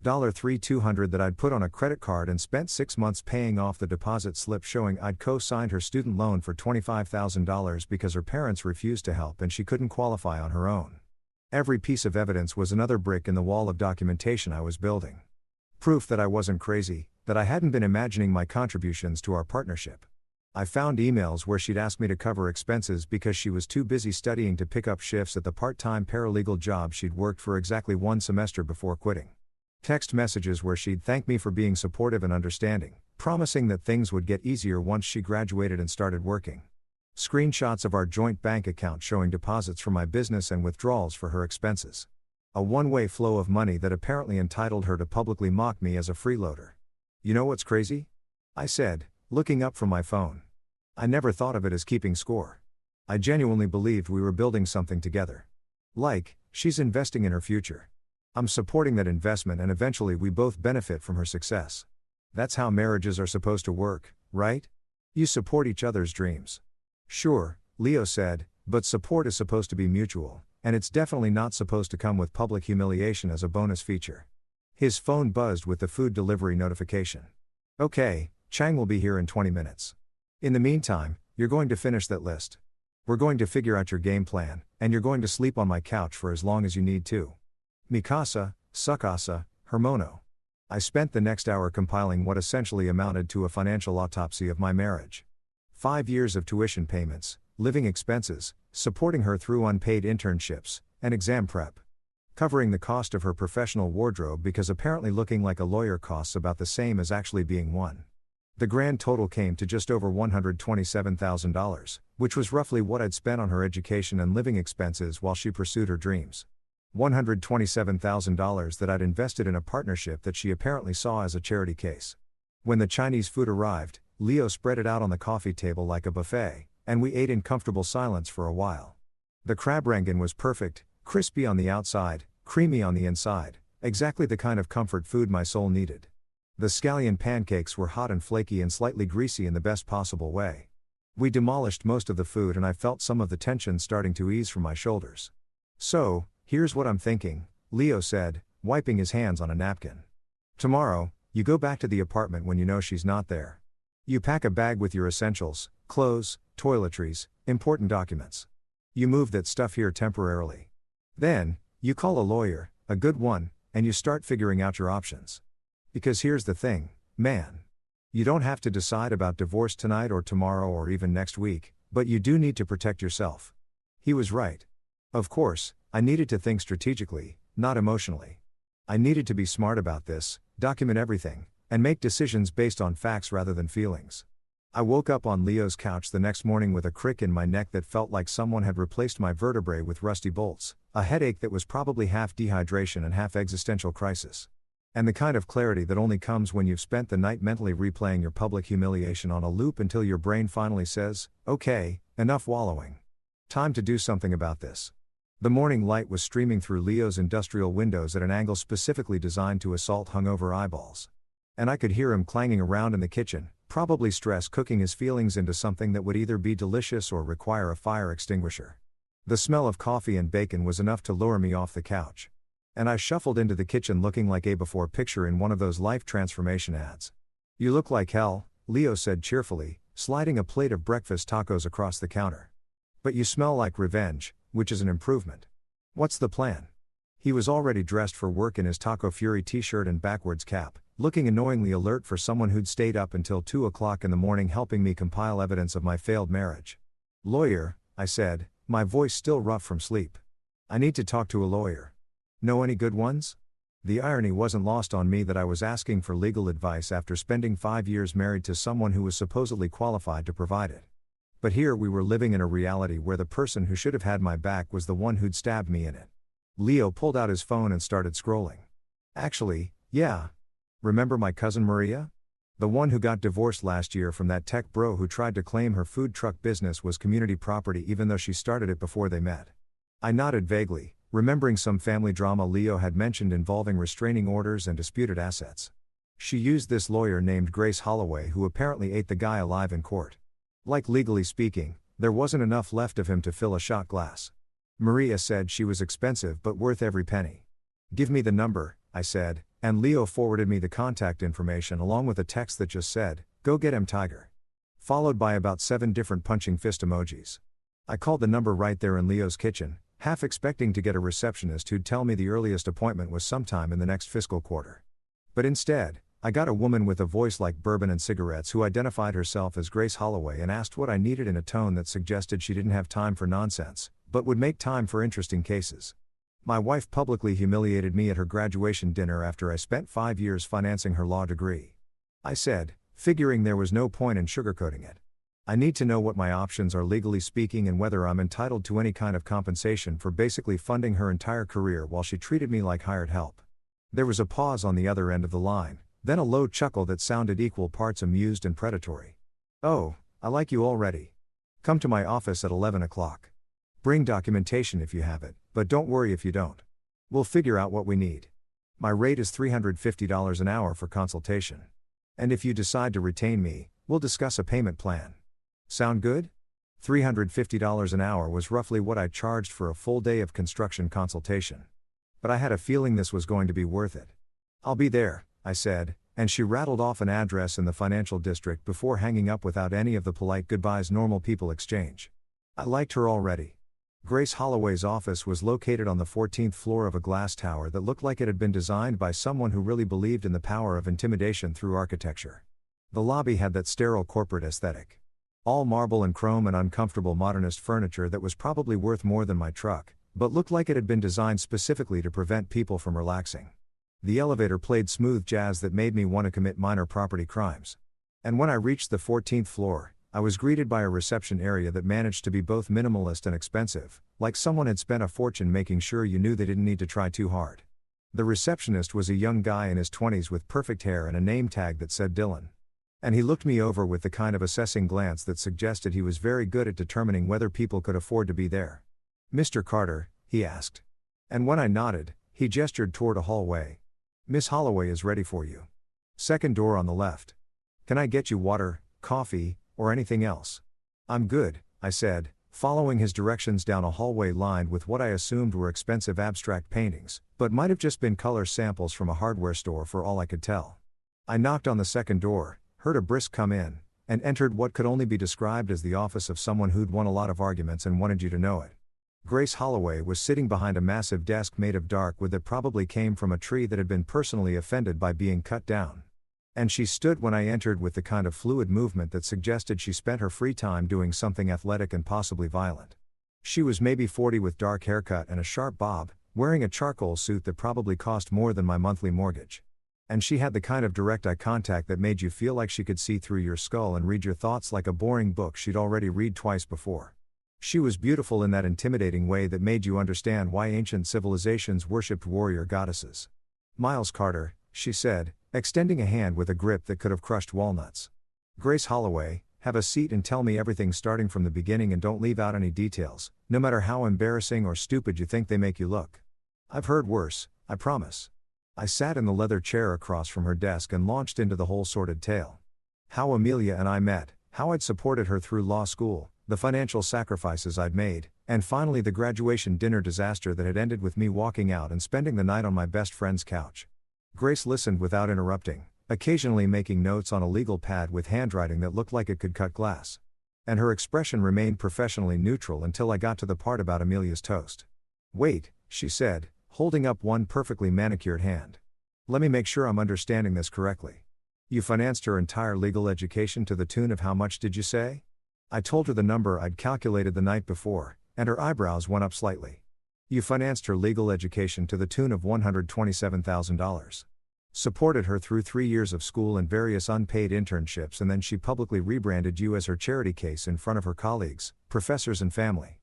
$3,200 that I'd put on a credit card and spent 6 months paying off the deposit slip showing I'd co-signed her student loan for $25,000 because her parents refused to help and she couldn't qualify on her own. Every piece of evidence was another brick in the wall of documentation I was building. Proof that I wasn't crazy, that I hadn't been imagining my contributions to our partnership. I found emails where she'd asked me to cover expenses because she was too busy studying to pick up shifts at the part-time paralegal job she'd worked for exactly 1 semester before quitting. Text messages where she'd thank me for being supportive and understanding, promising that things would get easier once she graduated and started working. Screenshots of our joint bank account showing deposits from my business and withdrawals for her expenses. A one-way flow of money that apparently entitled her to publicly mock me as a freeloader. You know what's crazy? I said, looking up from my phone. I never thought of it as keeping score. I genuinely believed we were building something together. Like, she's investing in her future. I'm supporting that investment and eventually we both benefit from her success. That's how marriages are supposed to work, right? You support each other's dreams. Sure, Leo said, but support is supposed to be mutual, and it's definitely not supposed to come with public humiliation as a bonus feature. His phone buzzed with the food delivery notification. Okay, Chang will be here in 20 minutes. In the meantime, you're going to finish that list. We're going to figure out your game plan, and you're going to sleep on my couch for as long as you need to. Mikasa, Sukasa, Hermono. I spent the next hour compiling what essentially amounted to a financial autopsy of my marriage. 5 years of tuition payments, living expenses, supporting her through unpaid internships, and exam prep. Covering the cost of her professional wardrobe because apparently looking like a lawyer costs about the same as actually being one. The grand total came to just over $127,000, which was roughly what I'd spent on her education and living expenses while she pursued her dreams. $127,000 that I'd invested in a partnership that she apparently saw as a charity case. When the Chinese food arrived, Leo spread it out on the coffee table like a buffet, and we ate in comfortable silence for a while. The crab rangoon was perfect, crispy on the outside, creamy on the inside, exactly the kind of comfort food my soul needed. The scallion pancakes were hot and flaky and slightly greasy in the best possible way. We demolished most of the food and I felt some of the tension starting to ease from my shoulders. So, here's what I'm thinking, Leo said, wiping his hands on a napkin. Tomorrow, you go back to the apartment when you know she's not there. You pack a bag with your essentials, clothes, toiletries, important documents. You move that stuff here temporarily. Then, you call a lawyer, a good one, and you start figuring out your options. Because here's the thing, man. You don't have to decide about divorce tonight or tomorrow or even next week, but you do need to protect yourself. He was right. Of course, I needed to think strategically, not emotionally. I needed to be smart about this, document everything, and make decisions based on facts rather than feelings. I woke up on Leo's couch the next morning with a crick in my neck that felt like someone had replaced my vertebrae with rusty bolts, a headache that was probably half dehydration and half existential crisis. And the kind of clarity that only comes when you've spent the night mentally replaying your public humiliation on a loop until your brain finally says, okay, enough wallowing. Time to do something about this. The morning light was streaming through Leo's industrial windows at an angle specifically designed to assault hungover eyeballs. And I could hear him clanging around in the kitchen, probably stress cooking his feelings into something that would either be delicious or require a fire extinguisher. The smell of coffee and bacon was enough to lure me off the couch. And I shuffled into the kitchen looking like a before picture in one of those life transformation ads. You look like hell, Leo said cheerfully, sliding a plate of breakfast tacos across the counter. But you smell like revenge, which is an improvement. What's the plan? He was already dressed for work in his Taco Fury t-shirt and backwards cap, looking annoyingly alert for someone who'd stayed up until 2 o'clock in the morning helping me compile evidence of my failed marriage. Lawyer, I said, my voice still rough from sleep. I need to talk to a lawyer. Know any good ones? The irony wasn't lost on me that I was asking for legal advice after spending 5 years married to someone who was supposedly qualified to provide it. But here we were living in a reality where the person who should have had my back was the one who'd stabbed me in it. Leo pulled out his phone and started scrolling. Actually, yeah. Remember my cousin Maria? The one who got divorced last year from that tech bro who tried to claim her food truck business was community property even though she started it before they met. I nodded vaguely, remembering some family drama Leo had mentioned involving restraining orders and disputed assets. She used this lawyer named Grace Holloway who apparently ate the guy alive in court. Like legally speaking, there wasn't enough left of him to fill a shot glass. Maria said she was expensive but worth every penny. Give me the number, I said, And Leo forwarded me the contact information along with a text that just said, "Go get him, Tiger." Followed by about 7 different punching fist emojis. I called the number right there in Leo's kitchen, half expecting to get a receptionist who'd tell me the earliest appointment was sometime in the next fiscal quarter. But instead, I got a woman with a voice like bourbon and cigarettes who identified herself as Grace Holloway and asked what I needed in a tone that suggested she didn't have time for nonsense, but would make time for interesting cases. My wife publicly humiliated me at her graduation dinner after I spent 5 years financing her law degree. I said, figuring there was no point in sugarcoating it, "I need to know what my options are legally speaking and whether I'm entitled to any kind of compensation for basically funding her entire career while she treated me like hired help." There was a pause on the other end of the line, then a low chuckle that sounded equal parts amused and predatory. "Oh, I like you already. Come to my office at 11 o'clock. Bring documentation if you have it, but don't worry if you don't. We'll figure out what we need. My rate is $350 an hour for consultation. And if you decide to retain me, we'll discuss a payment plan. Sound good?" $350 an hour was roughly what I charged for a full day of construction consultation. But I had a feeling this was going to be worth it. "I'll be there," I said, and she rattled off an address in the financial district before hanging up without any of the polite goodbyes normal people exchange. I liked her already. Grace Holloway's office was located on the 14th floor of a glass tower that looked like it had been designed by someone who really believed in the power of intimidation through architecture. The lobby had that sterile corporate aesthetic. All marble and chrome and uncomfortable modernist furniture that was probably worth more than my truck, but looked like it had been designed specifically to prevent people from relaxing. The elevator played smooth jazz that made me want to commit minor property crimes. And when I reached the 14th floor, I was greeted by a reception area that managed to be both minimalist and expensive, like someone had spent a fortune making sure you knew they didn't need to try too hard. The receptionist was a young guy in his 20s with perfect hair and a name tag that said Dylan. And he looked me over with the kind of assessing glance that suggested he was very good at determining whether people could afford to be there. "Mr. Carter?" he asked. And when I nodded, he gestured toward a hallway. "Miss Holloway is ready for you. Second door on the left. Can I get you water, coffee, or anything else?" "I'm good," I said, following his directions down a hallway lined with what I assumed were expensive abstract paintings, but might have just been color samples from a hardware store for all I could tell. I knocked on the second door, heard a brisk come in, and entered what could only be described as the office of someone who'd won a lot of arguments and wanted you to know it. Grace Holloway was sitting behind a massive desk made of dark wood that probably came from a tree that had been personally offended by being cut down. And she stood when I entered with the kind of fluid movement that suggested she spent her free time doing something athletic and possibly violent. She was maybe 40 with dark haircut and a sharp bob, wearing a charcoal suit that probably cost more than my monthly mortgage. And she had the kind of direct eye contact that made you feel like she could see through your skull and read your thoughts like a boring book she'd already read twice before. She was beautiful in that intimidating way that made you understand why ancient civilizations worshipped warrior goddesses. "Miles Carter," she said, extending a hand with a grip that could have crushed walnuts. "Grace Holloway, have a seat and tell me everything starting from the beginning and don't leave out any details, no matter how embarrassing or stupid you think they make you look. I've heard worse, I promise." I sat in the leather chair across from her desk and launched into the whole sordid tale. How Amelia and I met, how I'd supported her through law school, the financial sacrifices I'd made, and finally the graduation dinner disaster that had ended with me walking out and spending the night on my best friend's couch. Grace listened without interrupting, occasionally making notes on a legal pad with handwriting that looked like it could cut glass. And her expression remained professionally neutral until I got to the part about Amelia's toast. "Wait," she said, holding up one perfectly manicured hand. "Let me make sure I'm understanding this correctly. You financed her entire legal education to the tune of how much did you say?" I told her the number I'd calculated the night before, and her eyebrows went up slightly. "You financed her legal education to the tune of $127,000. Supported her through 3 years of school and various unpaid internships, and then she publicly rebranded you as her charity case in front of her colleagues, professors and family.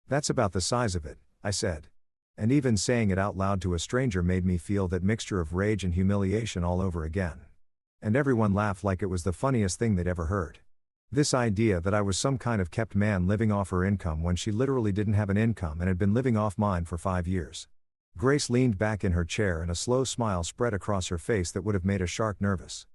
That's about the size of it," I said. And even saying it out loud to a stranger made me feel that mixture of rage and humiliation all over again. And everyone laughed like it was the funniest thing they'd ever heard. This idea that I was some kind of kept man living off her income when she literally didn't have an income and had been living off mine for 5 years. Grace leaned back in her chair and a slow smile spread across her face that would have made a shark nervous.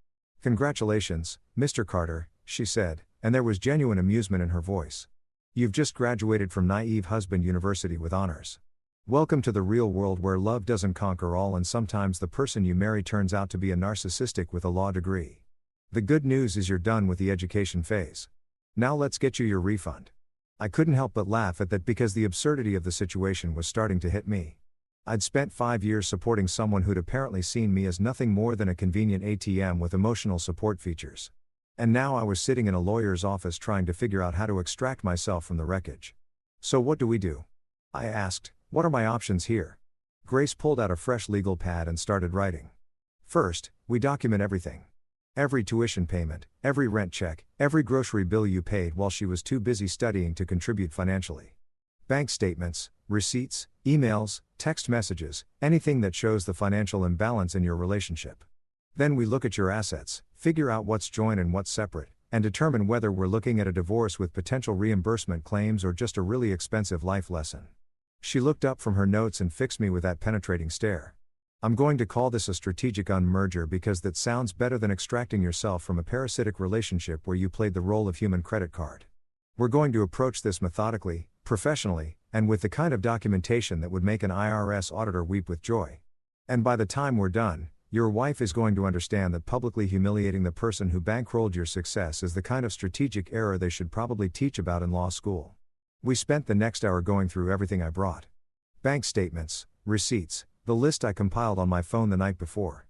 "Congratulations, Mr. Carter," she said, and there was genuine amusement in her voice. "You've just graduated from Naive Husband University with honors. Welcome to the real world where love doesn't conquer all and sometimes the person you marry turns out to be a narcissistic with a law degree. The good news is you're done with the education phase. Now let's get you your refund. I couldn't help but laugh at that because the absurdity of the situation was starting to hit me. I'd spent 5 years supporting someone who'd apparently seen me as nothing more than a convenient ATM with emotional support features. And now I was sitting in a lawyer's office trying to figure out how to extract myself from the wreckage. So what do we do? I asked, what are my options here? Grace pulled out a fresh legal pad and started writing. First, we document everything. Every tuition payment, every rent check, every grocery bill you paid while she was too busy studying to contribute financially. Bank statements, receipts, emails, text messages, anything that shows the financial imbalance in your relationship. Then we look at your assets, figure out what's joint and what's separate, and determine whether we're looking at a divorce with potential reimbursement claims or just a really expensive life lesson. She looked up from her notes and fixed me with that penetrating stare. I'm going to call this a strategic unmerger because that sounds better than extracting yourself from a parasitic relationship where you played the role of human credit card. We're going to approach this methodically, professionally, and with the kind of documentation that would make an IRS auditor weep with joy. And by the time we're done, your wife is going to understand that publicly humiliating the person who bankrolled your success is the kind of strategic error they should probably teach about in law school. We spent the next hour going through everything I brought. Bank statements, receipts, the list I compiled on my phone the night before.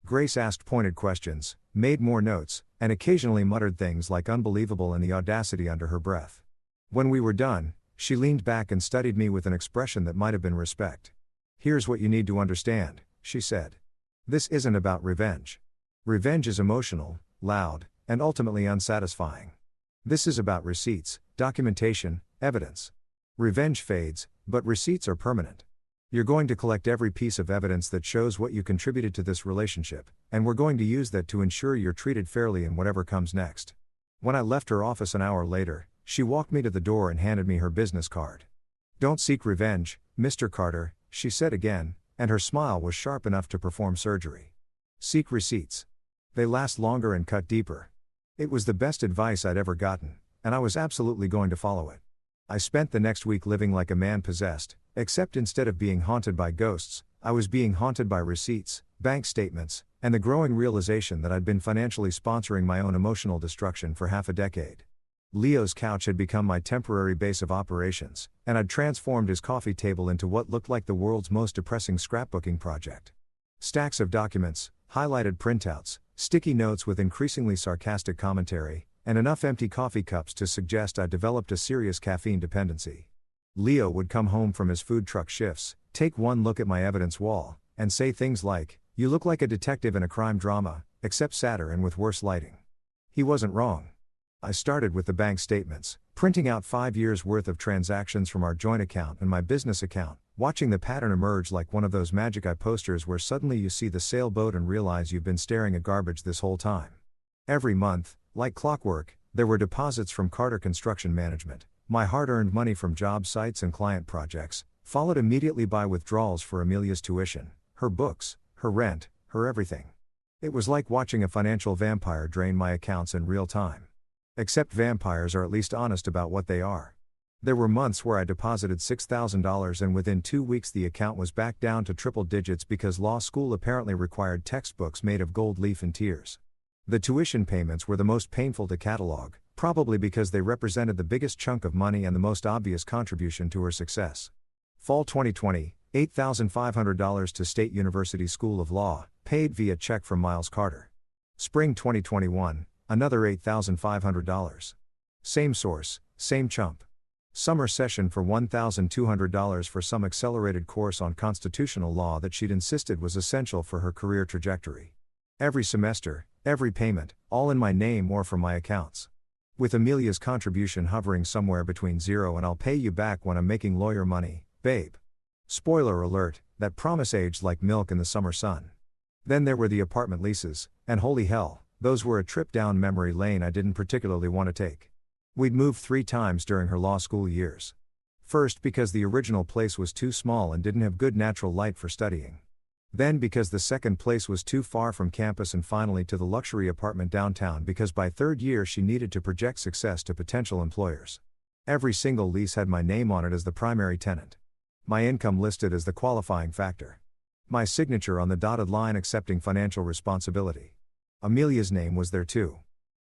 Grace asked pointed questions, made more notes, and occasionally muttered things like unbelievable and the audacity under her breath. When we were done, she leaned back and studied me with an expression that might have been respect. Here's what you need to understand, she said. This isn't about revenge. Revenge is emotional, loud, and ultimately unsatisfying. This is about receipts, documentation, evidence. Revenge fades, but receipts are permanent. You're going to collect every piece of evidence that shows what you contributed to this relationship, and we're going to use that to ensure you're treated fairly in whatever comes next. When I left her office an hour later, she walked me to the door and handed me her business card. Don't seek revenge, Mr. Carter, she said again, and her smile was sharp enough to perform surgery. Seek receipts. They last longer and cut deeper. It was the best advice I'd ever gotten, and I was absolutely going to follow it. I spent the next week living like a man possessed, except instead of being haunted by ghosts, I was being haunted by receipts, bank statements, and the growing realization that I'd been financially sponsoring my own emotional destruction for half a decade. Leo's couch had become my temporary base of operations, and I'd transformed his coffee table into what looked like the world's most depressing scrapbooking project. Stacks of documents, highlighted printouts, sticky notes with increasingly sarcastic commentary, and enough empty coffee cups to suggest I'd developed a serious caffeine dependency. Leo would come home from his food truck shifts, take one look at my evidence wall, and say things like, "You look like a detective in a crime drama, except sadder and with worse lighting." He wasn't wrong. I started with the bank statements, printing out 5 years' worth of transactions from our joint account and my business account, watching the pattern emerge like one of those magic eye posters where suddenly you see the sailboat and realize you've been staring at garbage this whole time. Every month, like clockwork, there were deposits from Carter Construction Management, my hard-earned money from job sites and client projects, followed immediately by withdrawals for Amelia's tuition, her books, her rent, her everything. It was like watching a financial vampire drain my accounts in real time. Except vampires are at least honest about what they are. There were months where I deposited $6,000 and within 2 weeks the account was back down to triple digits because law school apparently required textbooks made of gold leaf and tears. The tuition payments were the most painful to catalog, probably because they represented the biggest chunk of money and the most obvious contribution to her success. Fall 2020, $8,500 to State University School of Law, paid via check from Miles Carter. Spring 2021, another $8,500. Same source, same chump. Summer session for $1,200 for some accelerated course on constitutional law that she'd insisted was essential for her career trajectory. Every semester, every payment, all in my name or from my accounts. With Amelia's contribution hovering somewhere between zero and "I'll pay you back when I'm making lawyer money, babe." Spoiler alert, that promise aged like milk in the summer sun. Then there were the apartment leases, and holy hell, those were a trip down memory lane I didn't particularly want to take. We'd moved 3 times during her law school years. First because the original place was too small and didn't have good natural light for studying. Then because the second place was too far from campus, and finally to the luxury apartment downtown because by 3rd year she needed to project success to potential employers. Every single lease had my name on it as the primary tenant. My income listed as the qualifying factor. My signature on the dotted line accepting financial responsibility. Amelia's name was there too.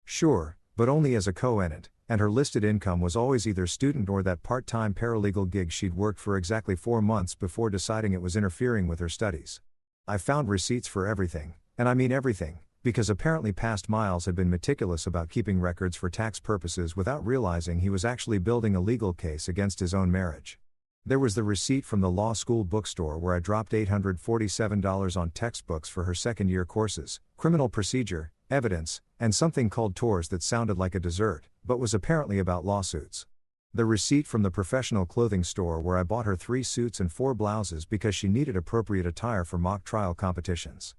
Sure, but only as a co-tenant, and her listed income was always either student or that part-time paralegal gig she'd worked for exactly 4 months before deciding it was interfering with her studies. I found receipts for everything, and I mean everything, because apparently past Miles had been meticulous about keeping records for tax purposes without realizing he was actually building a legal case against his own marriage. There was the receipt from the law school bookstore where I dropped $847 on textbooks for her second-year courses, criminal procedure, evidence, and something called tours that sounded like a dessert, but was apparently about lawsuits. The receipt from the professional clothing store where I bought her 3 suits and 4 blouses because she needed appropriate attire for mock trial competitions.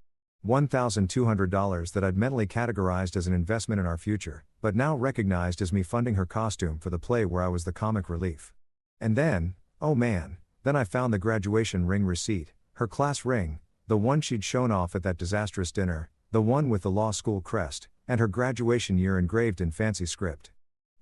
$1,200 that I'd mentally categorized as an investment in our future, but now recognized as me funding her costume for the play where I was the comic relief. And then, oh man, then I found the graduation ring receipt, her class ring, the one she'd shown off at that disastrous dinner, the one with the law school crest, and her graduation year engraved in fancy script.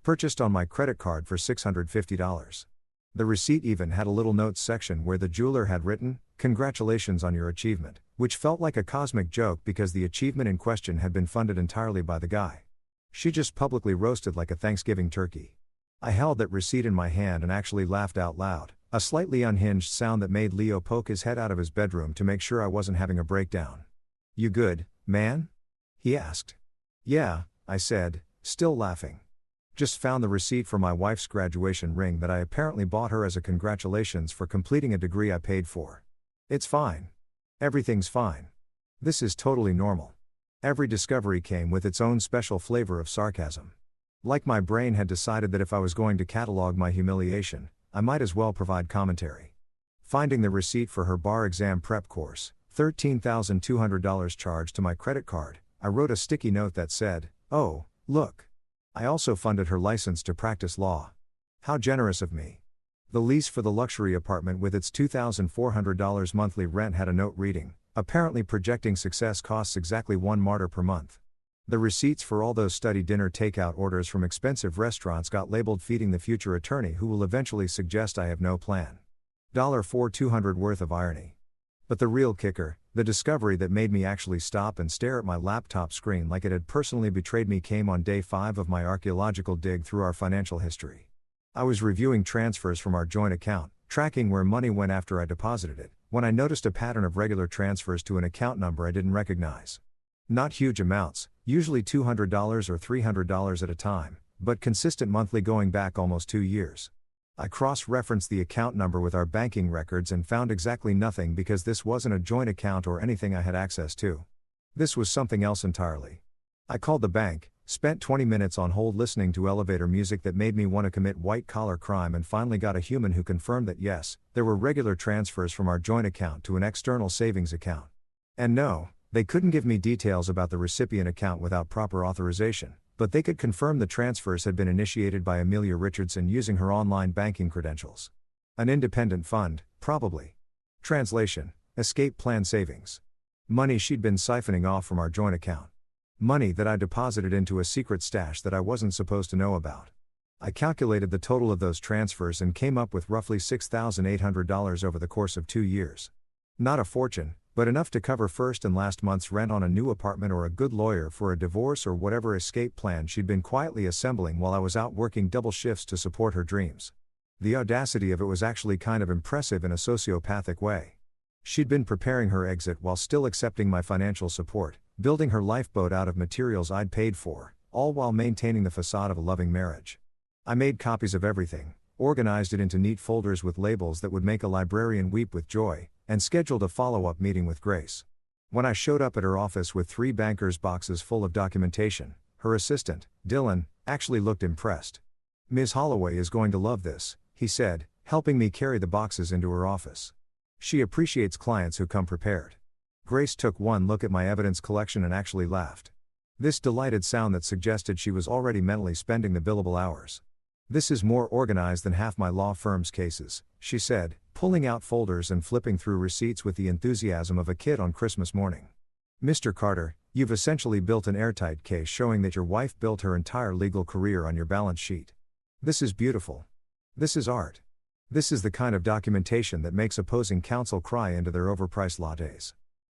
Purchased on my credit card for $650. The receipt even had a little notes section where the jeweler had written, "Congratulations on your achievement," which felt like a cosmic joke because the achievement in question had been funded entirely by the guy. She just publicly roasted like a Thanksgiving turkey. I held that receipt in my hand and actually laughed out loud, a slightly unhinged sound that made Leo poke his head out of his bedroom to make sure I wasn't having a breakdown. "You good, man?" he asked. "Yeah," I said, still laughing. Just found the receipt for my wife's graduation ring that I apparently bought her as a congratulations for completing a degree I paid for. It's fine. Everything's fine. This is totally normal. Every discovery came with its own special flavor of sarcasm. Like my brain had decided that if I was going to catalog my humiliation, I might as well provide commentary. Finding the receipt for her bar exam prep course, $13,200 charged to my credit card, I wrote a sticky note that said, "Oh, look. I also funded her license to practice law. How generous of me." The lease for the luxury apartment with its $2,400 monthly rent had a note reading, "Apparently projecting success costs exactly 1 martyr per month." The receipts for all those study dinner takeout orders from expensive restaurants got labeled "Feeding the future attorney who will eventually suggest I have no plan." $4,200 worth of irony. But the real kicker, the discovery that made me actually stop and stare at my laptop screen like it had personally betrayed me, came on day 5 of my archaeological dig through our financial history. I was reviewing transfers from our joint account, tracking where money went after I deposited it, when I noticed a pattern of regular transfers to an account number I didn't recognize. Not huge amounts, usually $200 or $300 at a time, but consistent monthly going back almost 2 years. I cross-referenced the account number with our banking records and found exactly nothing because this wasn't a joint account or anything I had access to. This was something else entirely. I called the bank, spent 20 minutes on hold listening to elevator music that made me want to commit white-collar crime, and finally got a human who confirmed that yes, there were regular transfers from our joint account to an external savings account. And no, they couldn't give me details about the recipient account without proper authorization, but they could confirm the transfers had been initiated by Amelia Richardson using her online banking credentials. An independent fund, probably. Translation: escape plan savings. Money she'd been siphoning off from our joint account. Money that I deposited into a secret stash that I wasn't supposed to know about. I calculated the total of those transfers and came up with roughly $6,800 over the course of 2 years. Not a fortune, but enough to cover first and last month's rent on a new apartment or a good lawyer for a divorce or whatever escape plan she'd been quietly assembling while I was out working double shifts to support her dreams. The audacity of it was actually kind of impressive in a sociopathic way. She'd been preparing her exit while still accepting my financial support, building her lifeboat out of materials I'd paid for, all while maintaining the facade of a loving marriage. I made copies of everything, organized it into neat folders with labels that would make a librarian weep with joy, and scheduled a follow-up meeting with Grace. When I showed up at her office with 3 banker's boxes full of documentation, her assistant, Dylan, actually looked impressed. "Ms. Holloway is going to love this," he said, helping me carry the boxes into her office. "She appreciates clients who come prepared." Grace took one look at my evidence collection and actually laughed. This delighted sound that suggested she was already mentally spending the billable hours. "This is more organized than half my law firm's cases," she said, pulling out folders and flipping through receipts with the enthusiasm of a kid on Christmas morning. "Mr. Carter, you've essentially built an airtight case showing that your wife built her entire legal career on your balance sheet. This is beautiful. This is art. This is the kind of documentation that makes opposing counsel cry into their overpriced lattes.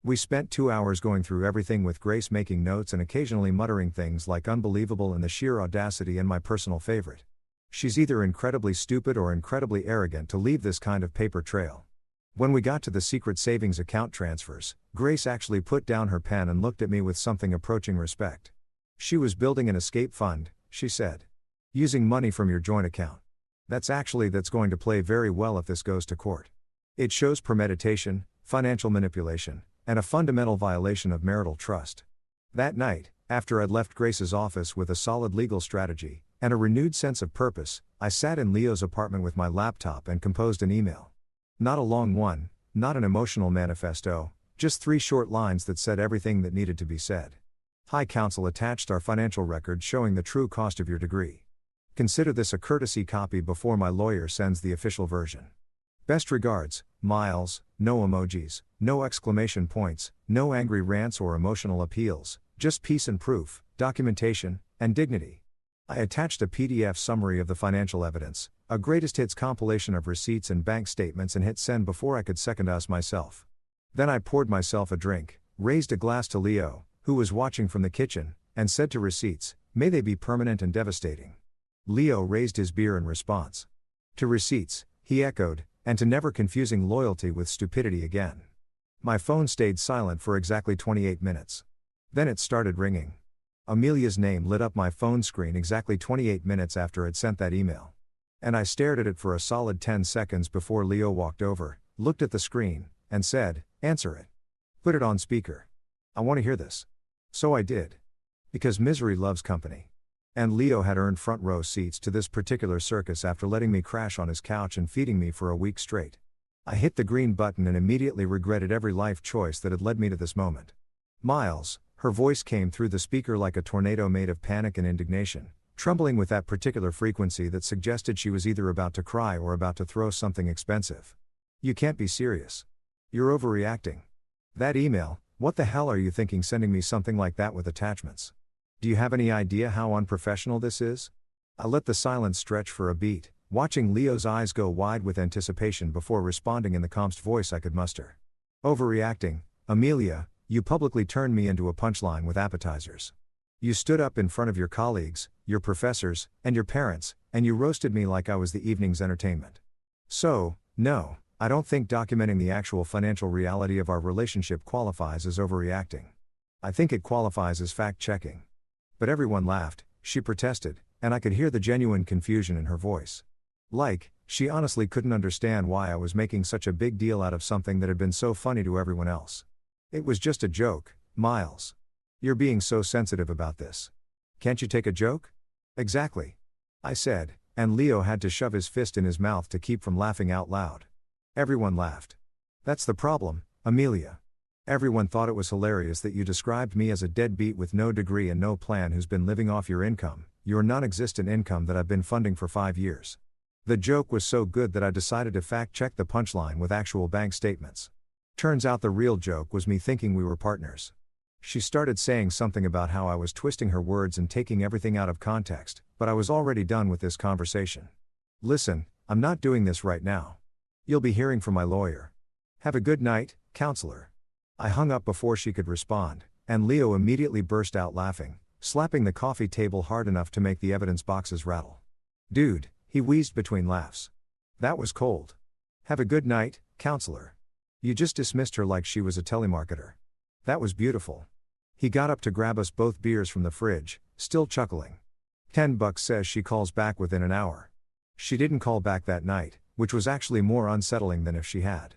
We spent 2 hours going through everything with Grace making notes and occasionally muttering things like unbelievable and the sheer audacity and my personal favorite. She's either incredibly stupid or incredibly arrogant to leave this kind of paper trail. When we got to the secret savings account transfers, Grace actually put down her pen and looked at me with something approaching respect. She was building an escape fund, she said. Using money from your joint account. That's going to play very well if this goes to court. It shows premeditation, financial manipulation, and a fundamental violation of marital trust. That night, after I'd left Grace's office with a solid legal strategy and a renewed sense of purpose, I sat in Leo's apartment with my laptop and composed an email. Not a long one, not an emotional manifesto, just 3 short lines that said everything that needed to be said. Hi counsel, attached our financial records showing the true cost of your degree. Consider this a courtesy copy before my lawyer sends the official version. Best regards, Miles. No emojis, no exclamation points, no angry rants or emotional appeals, just peace and proof, documentation, and dignity. I attached a PDF summary of the financial evidence, a greatest hits compilation of receipts and bank statements, and hit send before I could second-guess myself. Then I poured myself a drink, raised a glass to Leo, who was watching from the kitchen, and said to receipts, may they be permanent and devastating. Leo raised his beer in response. To receipts, he echoed, and to never confusing loyalty with stupidity again. My phone stayed silent for exactly 28 minutes. Then it started ringing. Amelia's name lit up my phone screen exactly 28 minutes after I'd sent that email. And I stared at it for a solid 10 seconds before Leo walked over, looked at the screen, and said, answer it. Put it on speaker. I want to hear this. So I did. Because misery loves company. And Leo had earned front row seats to this particular circus after letting me crash on his couch and feeding me for a week straight. I hit the green button and immediately regretted every life choice that had led me to this moment. Miles, her voice came through the speaker like a tornado made of panic and indignation, trembling with that particular frequency that suggested she was either about to cry or about to throw something expensive. You can't be serious. You're overreacting. That email, what the hell are you thinking sending me something like that with attachments? Do you have any idea how unprofessional this is? I let the silence stretch for a beat, watching Leo's eyes go wide with anticipation before responding in the calmest voice I could muster. Overreacting, Amelia, you publicly turned me into a punchline with appetizers. You stood up in front of your colleagues, your professors, and your parents, and you roasted me like I was the evening's entertainment. So, no, I don't think documenting the actual financial reality of our relationship qualifies as overreacting. I think it qualifies as fact-checking. But everyone laughed, she protested, and I could hear the genuine confusion in her voice. Like, she honestly couldn't understand why I was making such a big deal out of something that had been so funny to everyone else. It was just a joke, Miles. You're being so sensitive about this. Can't you take a joke? Exactly. I said, and Leo had to shove his fist in his mouth to keep from laughing out loud. Everyone laughed. That's the problem, Amelia. Everyone thought it was hilarious that you described me as a deadbeat with no degree and no plan who's been living off your income, your non-existent income that I've been funding for 5 years. The joke was so good that I decided to fact-check the punchline with actual bank statements. Turns out the real joke was me thinking we were partners. She started saying something about how I was twisting her words and taking everything out of context, but I was already done with this conversation. Listen, I'm not doing this right now. You'll be hearing from my lawyer. Have a good night, counselor. I hung up before she could respond, and Leo immediately burst out laughing, slapping the coffee table hard enough to make the evidence boxes rattle. Dude, he wheezed between laughs. That was cold. Have a good night, counselor. You just dismissed her like she was a telemarketer. That was beautiful. He got up to grab us both beers from the fridge, still chuckling. $10 says she calls back within an hour. She didn't call back that night, which was actually more unsettling than if she had.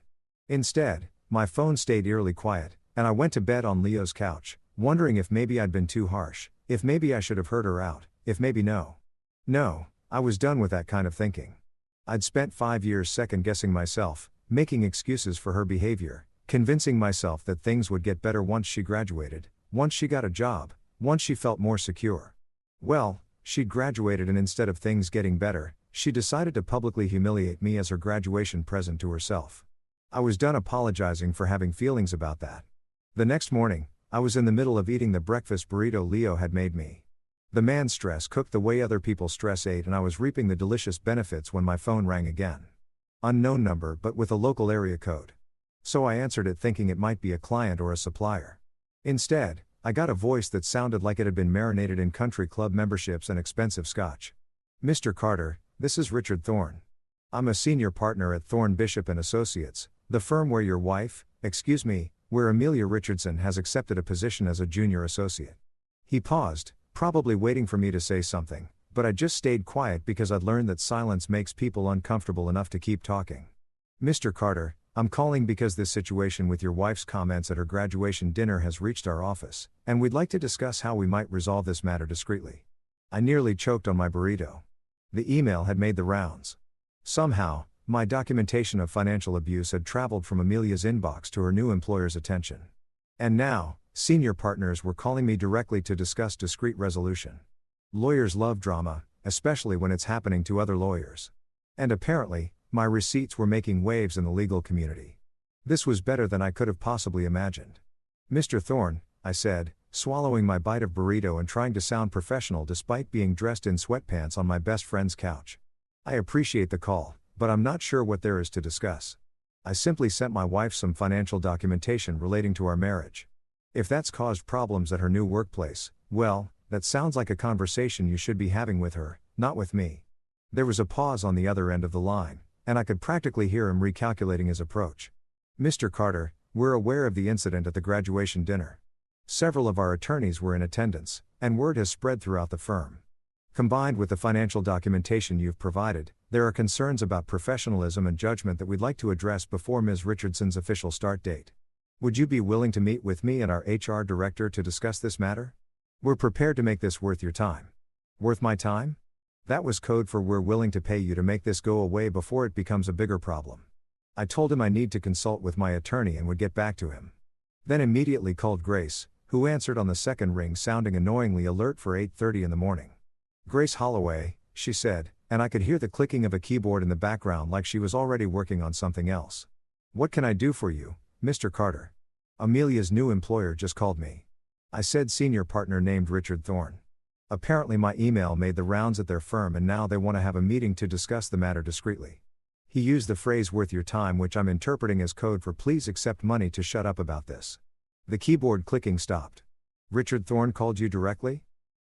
Instead, my phone stayed eerily quiet, and I went to bed on Leo's couch, wondering if maybe I'd been too harsh, if maybe I should have heard her out, if maybe no. No, I was done with that kind of thinking. I'd spent 5 years second-guessing myself, making excuses for her behavior, convincing myself that things would get better once she graduated, once she got a job, once she felt more secure. Well, she'd graduated, and instead of things getting better, she decided to publicly humiliate me as her graduation present to herself. I was done apologizing for having feelings about that. The next morning, I was in the middle of eating the breakfast burrito Leo had made me. The man stress cooked the way other people stress ate, and I was reaping the delicious benefits when my phone rang again. Unknown number but with a local area code. So I answered it thinking it might be a client or a supplier. Instead, I got a voice that sounded like it had been marinated in country club memberships and expensive scotch. "Mr. Carter, this is Richard Thorne. I'm a senior partner at Thorne Bishop and Associates, the firm where your wife, where Amelia Richardson has accepted a position as a junior associate." He paused, probably waiting for me to say something, but I just stayed quiet because I'd learned that silence makes people uncomfortable enough to keep talking. "Mr. Carter, I'm calling because this situation with your wife's comments at her graduation dinner has reached our office, and we'd like to discuss how we might resolve this matter discreetly." I nearly choked on my burrito. The email had made the rounds. Somehow, my documentation of financial abuse had traveled from Amelia's inbox to her new employer's attention. And now, senior partners were calling me directly to discuss discreet resolution. Lawyers love drama, especially when it's happening to other lawyers. And apparently, my receipts were making waves in the legal community. This was better than I could have possibly imagined. "Mr. Thorne," I said, swallowing my bite of burrito and trying to sound professional despite being dressed in sweatpants on my best friend's couch. "I appreciate the call, but I'm not sure what there is to discuss. I simply sent my wife some financial documentation relating to our marriage. If that's caused problems at her new workplace, well, that sounds like a conversation you should be having with her, not with me." There was a pause on the other end of the line, and I could practically hear him recalculating his approach. "Mr. Carter, we're aware of the incident at the graduation dinner. Several of our attorneys were in attendance, and word has spread throughout the firm. Combined with the financial documentation you've provided, there are concerns about professionalism and judgment that we'd like to address before Ms. Richardson's official start date. Would you be willing to meet with me and our HR director to discuss this matter? We're prepared to make this worth your time." Worth my time? That was code for "we're willing to pay you to make this go away before it becomes a bigger problem." I told him I need to consult with my attorney and would get back to him. Then immediately called Grace, who answered on the second ring sounding annoyingly alert for 8:30 in the morning. "Grace Holloway," she said, and I could hear the clicking of a keyboard in the background like she was already working on something else. "What can I do for you, Mr. Carter?" "Amelia's new employer just called me." I said senior partner named Richard Thorne. Apparently my email made the rounds at their firm and now they want to have a meeting to discuss the matter discreetly. He used the phrase "worth your time," which I'm interpreting as code for "please accept money to shut up about this." The keyboard clicking stopped. "Richard Thorne called you directly?"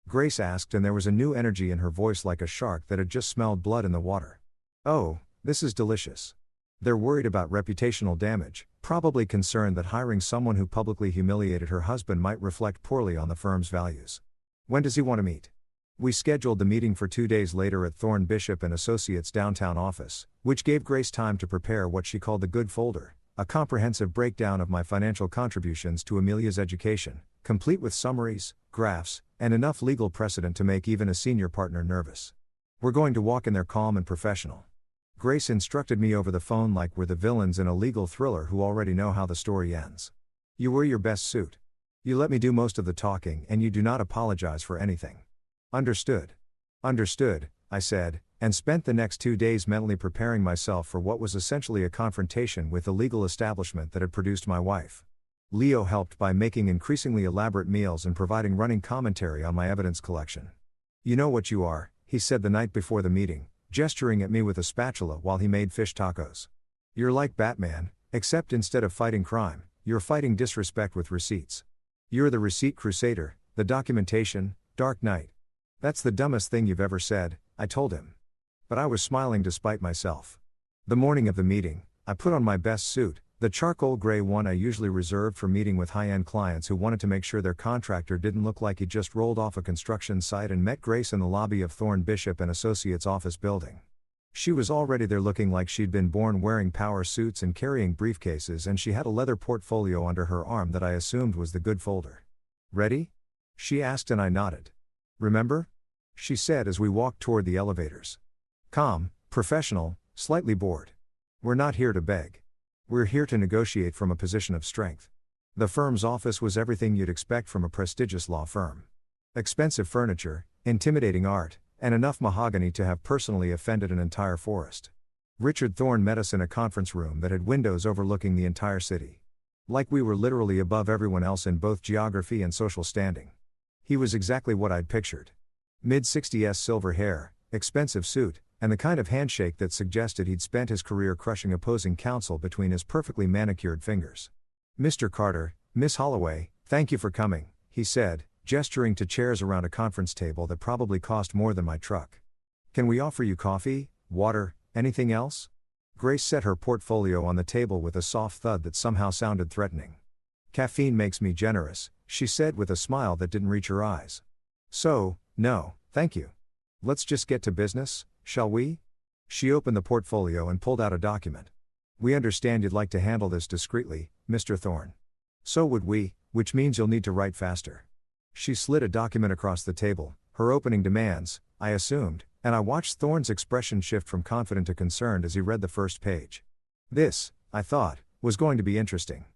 Grace asked, and there was a new energy in her voice like a shark that had just smelled blood in the water. "Oh, this is delicious. They're worried about reputational damage, probably concerned that hiring someone who publicly humiliated her husband might reflect poorly on the firm's values. When does he want to meet?" We scheduled the meeting for 2 days later at Thorne Bishop and Associates' downtown office, which gave Grace time to prepare what she called the good folder, a comprehensive breakdown of my financial contributions to Amelia's education, complete with summaries, graphs, and enough legal precedent to make even a senior partner nervous. "We're going to walk in there calm and professional." Grace instructed me over the phone like we're the villains in a legal thriller who already know how the story ends. "You wear your best suit. You let me do most of the talking and you do not apologize for anything." "Understood." "Understood," I said, and spent the next 2 days mentally preparing myself for what was essentially a confrontation with the legal establishment that had produced my wife. Leo helped by making increasingly elaborate meals and providing running commentary on my evidence collection. "You know what you are," he said the night before the meeting, gesturing at me with a spatula while he made fish tacos. "You're like Batman, except instead of fighting crime, you're fighting disrespect with receipts. You're the receipt crusader, the documentation, Dark Knight." "That's the dumbest thing you've ever said," I told him. But I was smiling despite myself. The morning of the meeting, I put on my best suit, the charcoal gray one I usually reserved for meeting with high-end clients who wanted to make sure their contractor didn't look like he'd just rolled off a construction site, and met Grace in the lobby of Thorne Bishop and Associates' office building. She was already there looking like she'd been born wearing power suits and carrying briefcases, and she had a leather portfolio under her arm that I assumed was the good folder. "Ready?" she asked, and I nodded. "Remember?" she said as we walked toward the elevators. Calm, professional, slightly bored. "We're not here to beg. We're here to negotiate from a position of strength." The firm's office was everything you'd expect from a prestigious law firm. Expensive furniture, intimidating art, and enough mahogany to have personally offended an entire forest. Richard Thorne met us in a conference room that had windows overlooking the entire city. Like we were literally above everyone else in both geography and social standing. He was exactly what I'd pictured. Mid-60s, silver hair, expensive suit, and the kind of handshake that suggested he'd spent his career crushing opposing counsel between his perfectly manicured fingers. "Mr. Carter, Miss Holloway, thank you for coming," he said, gesturing to chairs around a conference table that probably cost more than my truck. "Can we offer you coffee, water, anything else?" Grace set her portfolio on the table with a soft thud that somehow sounded threatening. "Caffeine makes me generous," she said with a smile that didn't reach her eyes. "So, no, thank you. Let's just get to business, shall we?" She opened the portfolio and pulled out a document. "We understand you'd like to handle this discreetly, Mr. Thorne. So would we, which means you'll need to write faster." She slid a document across the table, her opening demands, I assumed, and I watched Thorne's expression shift from confident to concerned as he read the first page. This, I thought, was going to be interesting.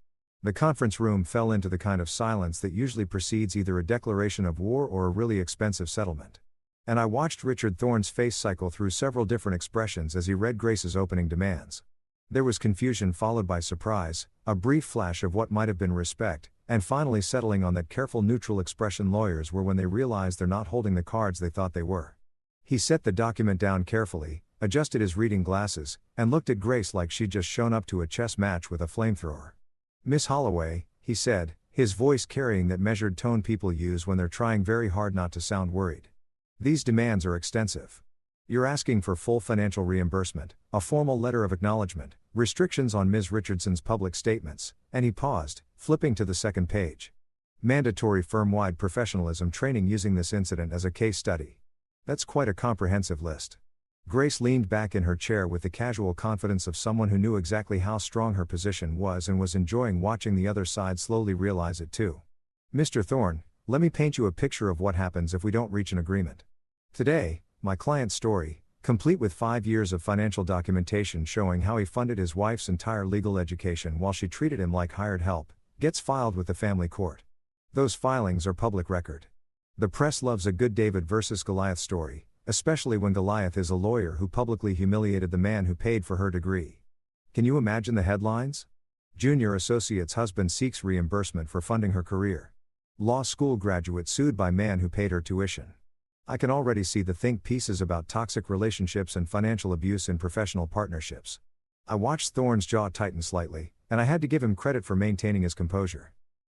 The conference room fell into the kind of silence that usually precedes either a declaration of war or a really expensive settlement. And I watched Richard Thorne's face cycle through several different expressions as he read Grace's opening demands. There was confusion followed by surprise, a brief flash of what might have been respect, and finally settling on that careful neutral expression lawyers were when they realized they're not holding the cards they thought they were. He set the document down carefully, adjusted his reading glasses, and looked at Grace like she'd just shown up to a chess match with a flamethrower. "Miss Holloway," he said, his voice carrying that measured tone people use when they're trying very hard not to sound worried. "These demands are extensive. You're asking for full financial reimbursement, a formal letter of acknowledgement, restrictions on Ms. Richardson's public statements," and he paused, flipping to the second page. "Mandatory firm-wide professionalism training using this incident as a case study." That's quite a comprehensive list. Grace leaned back in her chair with the casual confidence of someone who knew exactly how strong her position was and was enjoying watching the other side slowly realize it too. "Mr. Thorne, let me paint you a picture of what happens if we don't reach an agreement. Today, my client's story, complete with 5 years of financial documentation showing how he funded his wife's entire legal education while she treated him like hired help, gets filed with the family court. Those filings are public record. The press loves a good David versus Goliath story, especially when Goliath is a lawyer who publicly humiliated the man who paid for her degree. Can you imagine the headlines? Junior associate's husband seeks reimbursement for funding her career. Law school graduate sued by man who paid her tuition. I can already see the think pieces about toxic relationships and financial abuse in professional partnerships. I watched Thorne's jaw tighten slightly, and I had to give him credit for maintaining his composure.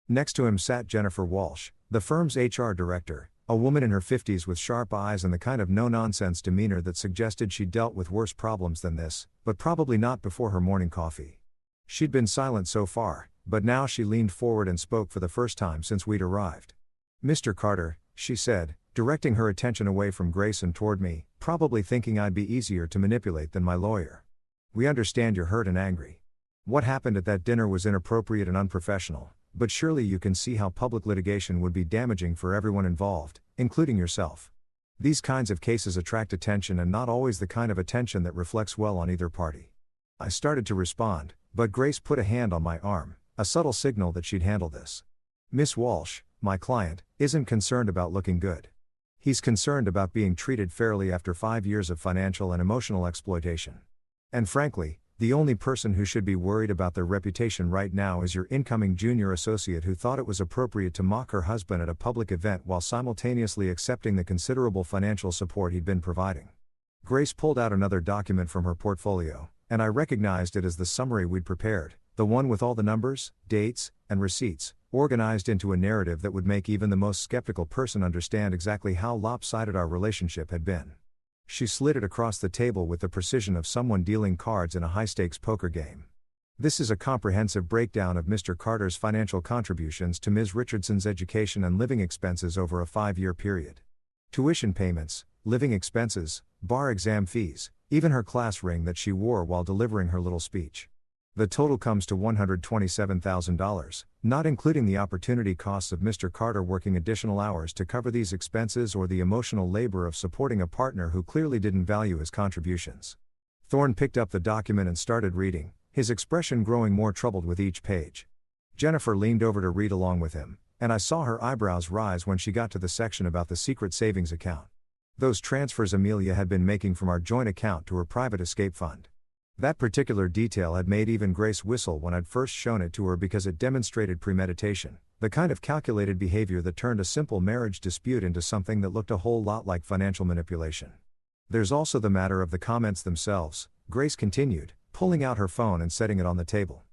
Next to him sat Jennifer Walsh, the firm's HR director, a woman in her 50s with sharp eyes and the kind of no-nonsense demeanor that suggested she'd dealt with worse problems than this, but probably not before her morning coffee. She'd been silent so far, but now she leaned forward and spoke for the first time since we'd arrived. "Mr. Carter," she said, directing her attention away from Grace and toward me, probably thinking I'd be easier to manipulate than my lawyer. "We understand you're hurt and angry. What happened at that dinner was inappropriate and unprofessional, but surely you can see how public litigation would be damaging for everyone involved, including yourself. These kinds of cases attract attention and not always the kind of attention that reflects well on either party." I started to respond, but Grace put a hand on my arm, a subtle signal that she'd handle this. "Miss Walsh, my client, isn't concerned about looking good. He's concerned about being treated fairly after 5 years of financial and emotional exploitation. And frankly, the only person who should be worried about their reputation right now is your incoming junior associate who thought it was appropriate to mock her husband at a public event while simultaneously accepting the considerable financial support he'd been providing." Grace pulled out another document from her portfolio, and I recognized it as the summary we'd prepared, the one with all the numbers, dates, and receipts, organized into a narrative that would make even the most skeptical person understand exactly how lopsided our relationship had been. She slid it across the table with the precision of someone dealing cards in a high-stakes poker game. "This is a comprehensive breakdown of Mr. Carter's financial contributions to Ms. Richardson's education and living expenses over a 5-year period. Tuition payments, living expenses, bar exam fees, even her class ring that she wore while delivering her little speech. The total comes to $127,000, not including the opportunity costs of Mr. Carter working additional hours to cover these expenses or the emotional labor of supporting a partner who clearly didn't value his contributions." Thorne picked up the document and started reading, his expression growing more troubled with each page. Jennifer leaned over to read along with him, and I saw her eyebrows rise when she got to the section about the secret savings account. Those transfers Amelia had been making from our joint account to her private escape fund. That particular detail had made even Grace whistle when I'd first shown it to her because it demonstrated premeditation, the kind of calculated behavior that turned a simple marriage dispute into something that looked a whole lot like financial manipulation. There's also the matter of the comments themselves, Grace continued, pulling out her phone and setting it on the table.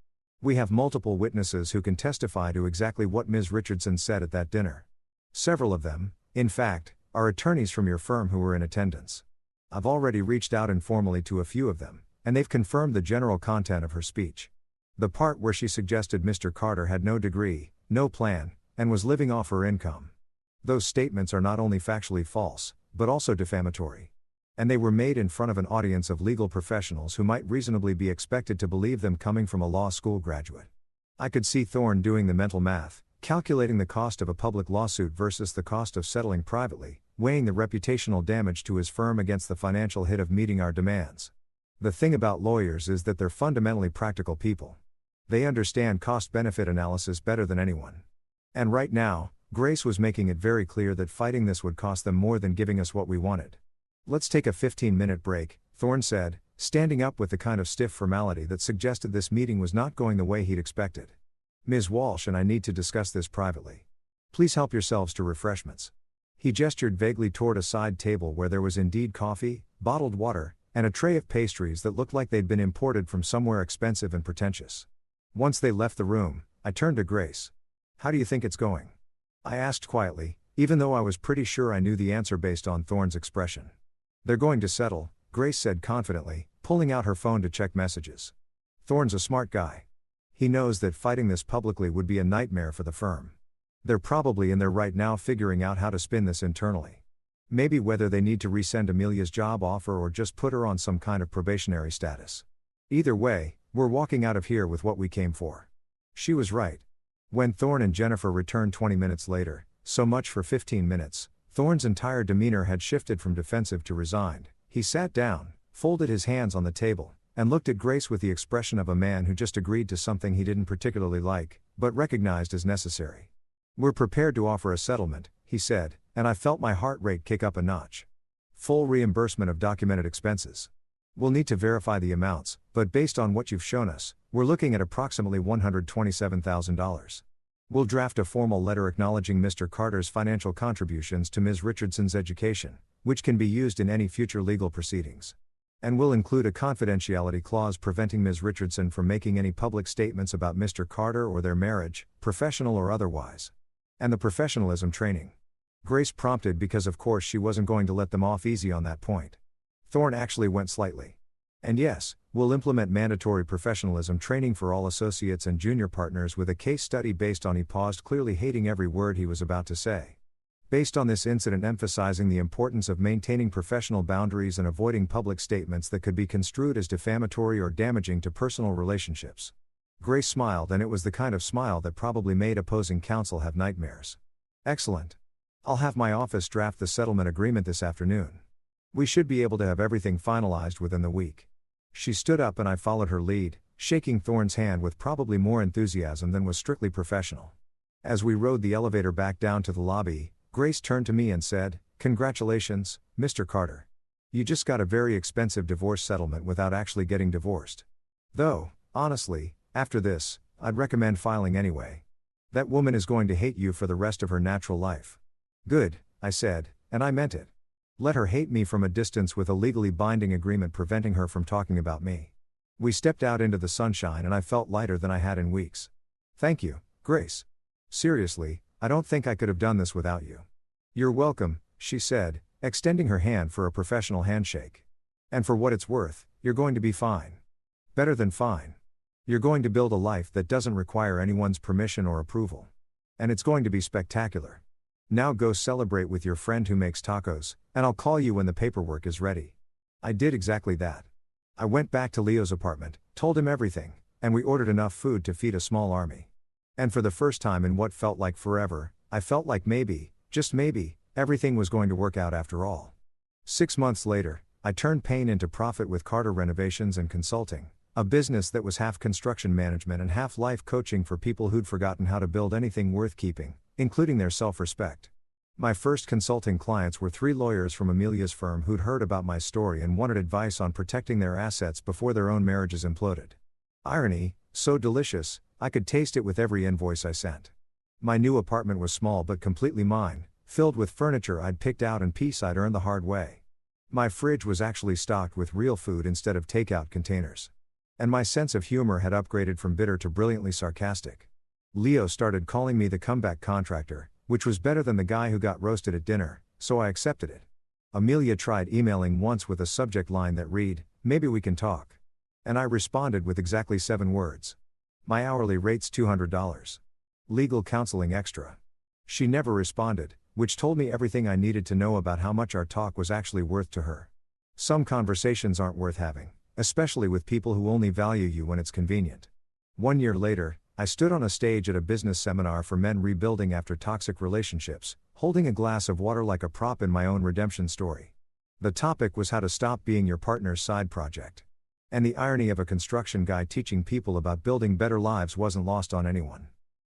We have multiple witnesses who can testify to exactly what Ms. Richardson said at that dinner. Several of them, in fact, are attorneys from your firm who were in attendance. I've already reached out informally to a few of them, and they've confirmed the general content of her speech. The part where she suggested Mr. Carter had no degree, no plan, and was living off her income. Those statements are not only factually false, but also defamatory. And they were made in front of an audience of legal professionals who might reasonably be expected to believe them coming from a law school graduate. I could see Thorne doing the mental math, calculating the cost of a public lawsuit versus the cost of settling privately, weighing the reputational damage to his firm against the financial hit of meeting our demands. The thing about lawyers is that they're fundamentally practical people. They understand cost-benefit analysis better than anyone. And right now, Grace was making it very clear that fighting this would cost them more than giving us what we wanted. Let's take a 15-minute break, Thorne said, standing up with the kind of stiff formality that suggested this meeting was not going the way he'd expected. Ms. Walsh and I need to discuss this privately. Please help yourselves to refreshments. He gestured vaguely toward a side table where there was indeed coffee, bottled water, and a tray of pastries that looked like they'd been imported from somewhere expensive and pretentious. Once they left the room, I turned to Grace. How do you think it's going? I asked quietly, even though I was pretty sure I knew the answer based on Thorne's expression. They're going to settle, Grace said confidently, pulling out her phone to check messages. Thorne's a smart guy. He knows that fighting this publicly would be a nightmare for the firm. They're probably in there right now figuring out how to spin this internally. Maybe whether they need to resend Amelia's job offer or just put her on some kind of probationary status. Either way, we're walking out of here with what we came for. She was right. When Thorne and Jennifer returned 20 minutes later, so much for 15 minutes, Thorne's entire demeanor had shifted from defensive to resigned. He sat down, folded his hands on the table, and looked at Grace with the expression of a man who just agreed to something he didn't particularly like, but recognized as necessary. We're prepared to offer a settlement, he said, and I felt my heart rate kick up a notch. Full reimbursement of documented expenses. We'll need to verify the amounts, but based on what you've shown us, we're looking at approximately $127,000. We'll draft a formal letter acknowledging Mr. Carter's financial contributions to Ms. Richardson's education, which can be used in any future legal proceedings. And we'll include a confidentiality clause preventing Ms. Richardson from making any public statements about Mr. Carter or their marriage, professional or otherwise. And the professionalism training. Grace prompted because of course she wasn't going to let them off easy on that point. Thorne actually went slightly. And yes, we'll implement mandatory professionalism training for all associates and junior partners with a case study based on. He paused, clearly hating every word he was about to say. Based on this incident emphasizing the importance of maintaining professional boundaries and avoiding public statements that could be construed as defamatory or damaging to personal relationships. Grace smiled, and it was the kind of smile that probably made opposing counsel have nightmares. Excellent. I'll have my office draft the settlement agreement this afternoon. We should be able to have everything finalized within the week. She stood up and I followed her lead, shaking Thorne's hand with probably more enthusiasm than was strictly professional. As we rode the elevator back down to the lobby, Grace turned to me and said, "Congratulations, Mr. Carter. You just got a very expensive divorce settlement without actually getting divorced. Though, honestly, after this, I'd recommend filing anyway. That woman is going to hate you for the rest of her natural life." "Good," I said, and I meant it. Let her hate me from a distance with a legally binding agreement preventing her from talking about me. We stepped out into the sunshine and I felt lighter than I had in weeks. "Thank you, Grace. Seriously, I don't think I could have done this without you." "You're welcome," she said, extending her hand for a professional handshake. "And for what it's worth, you're going to be fine. Better than fine. You're going to build a life that doesn't require anyone's permission or approval. And it's going to be spectacular. Now go celebrate with your friend who makes tacos, and I'll call you when the paperwork is ready." I did exactly that. I went back to Leo's apartment, told him everything, and we ordered enough food to feed a small army. And for the first time in what felt like forever, I felt like maybe, just maybe, everything was going to work out after all. 6 months later, I turned pain into profit with Carter Renovations and Consulting, a business that was half construction management and half life coaching for people who'd forgotten how to build anything worth keeping, including their self-respect. My first consulting clients were 3 lawyers from Amelia's firm who'd heard about my story and wanted advice on protecting their assets before their own marriages imploded. Irony, so delicious, I could taste it with every invoice I sent. My new apartment was small but completely mine, filled with furniture I'd picked out and peace I'd earned the hard way. My fridge was actually stocked with real food instead of takeout containers. And my sense of humor had upgraded from bitter to brilliantly sarcastic. Leo started calling me the comeback contractor, which was better than the guy who got roasted at dinner, so I accepted it. Amelia tried emailing once with a subject line that read, "Maybe we can talk." And I responded with exactly 7 words. My hourly rate's $200. Legal counseling extra. She never responded, which told me everything I needed to know about how much our talk was actually worth to her. Some conversations aren't worth having, especially with people who only value you when it's convenient. 1 year later, I stood on a stage at a business seminar for men rebuilding after toxic relationships, holding a glass of water like a prop in my own redemption story. The topic was how to stop being your partner's side project. And the irony of a construction guy teaching people about building better lives wasn't lost on anyone.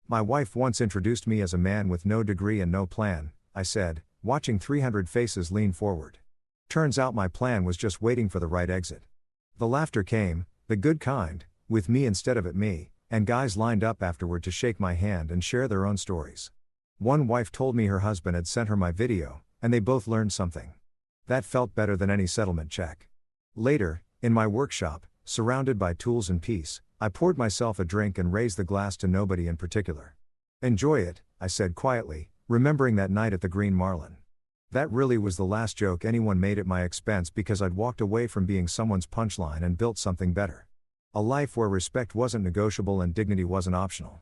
My wife once introduced me as a man with no degree and no plan, I said, watching 300 faces lean forward. Turns out my plan was just waiting for the right exit. The laughter came, the good kind, with me instead of at me, and guys lined up afterward to shake my hand and share their own stories. One wife told me her husband had sent her my video, and they both learned something. That felt better than any settlement check. Later, in my workshop, surrounded by tools and peace, I poured myself a drink and raised the glass to nobody in particular. "Enjoy it," I said quietly, remembering that night at the Green Marlin. That really was the last joke anyone made at my expense because I'd walked away from being someone's punchline and built something better. A life where respect wasn't negotiable and dignity wasn't optional.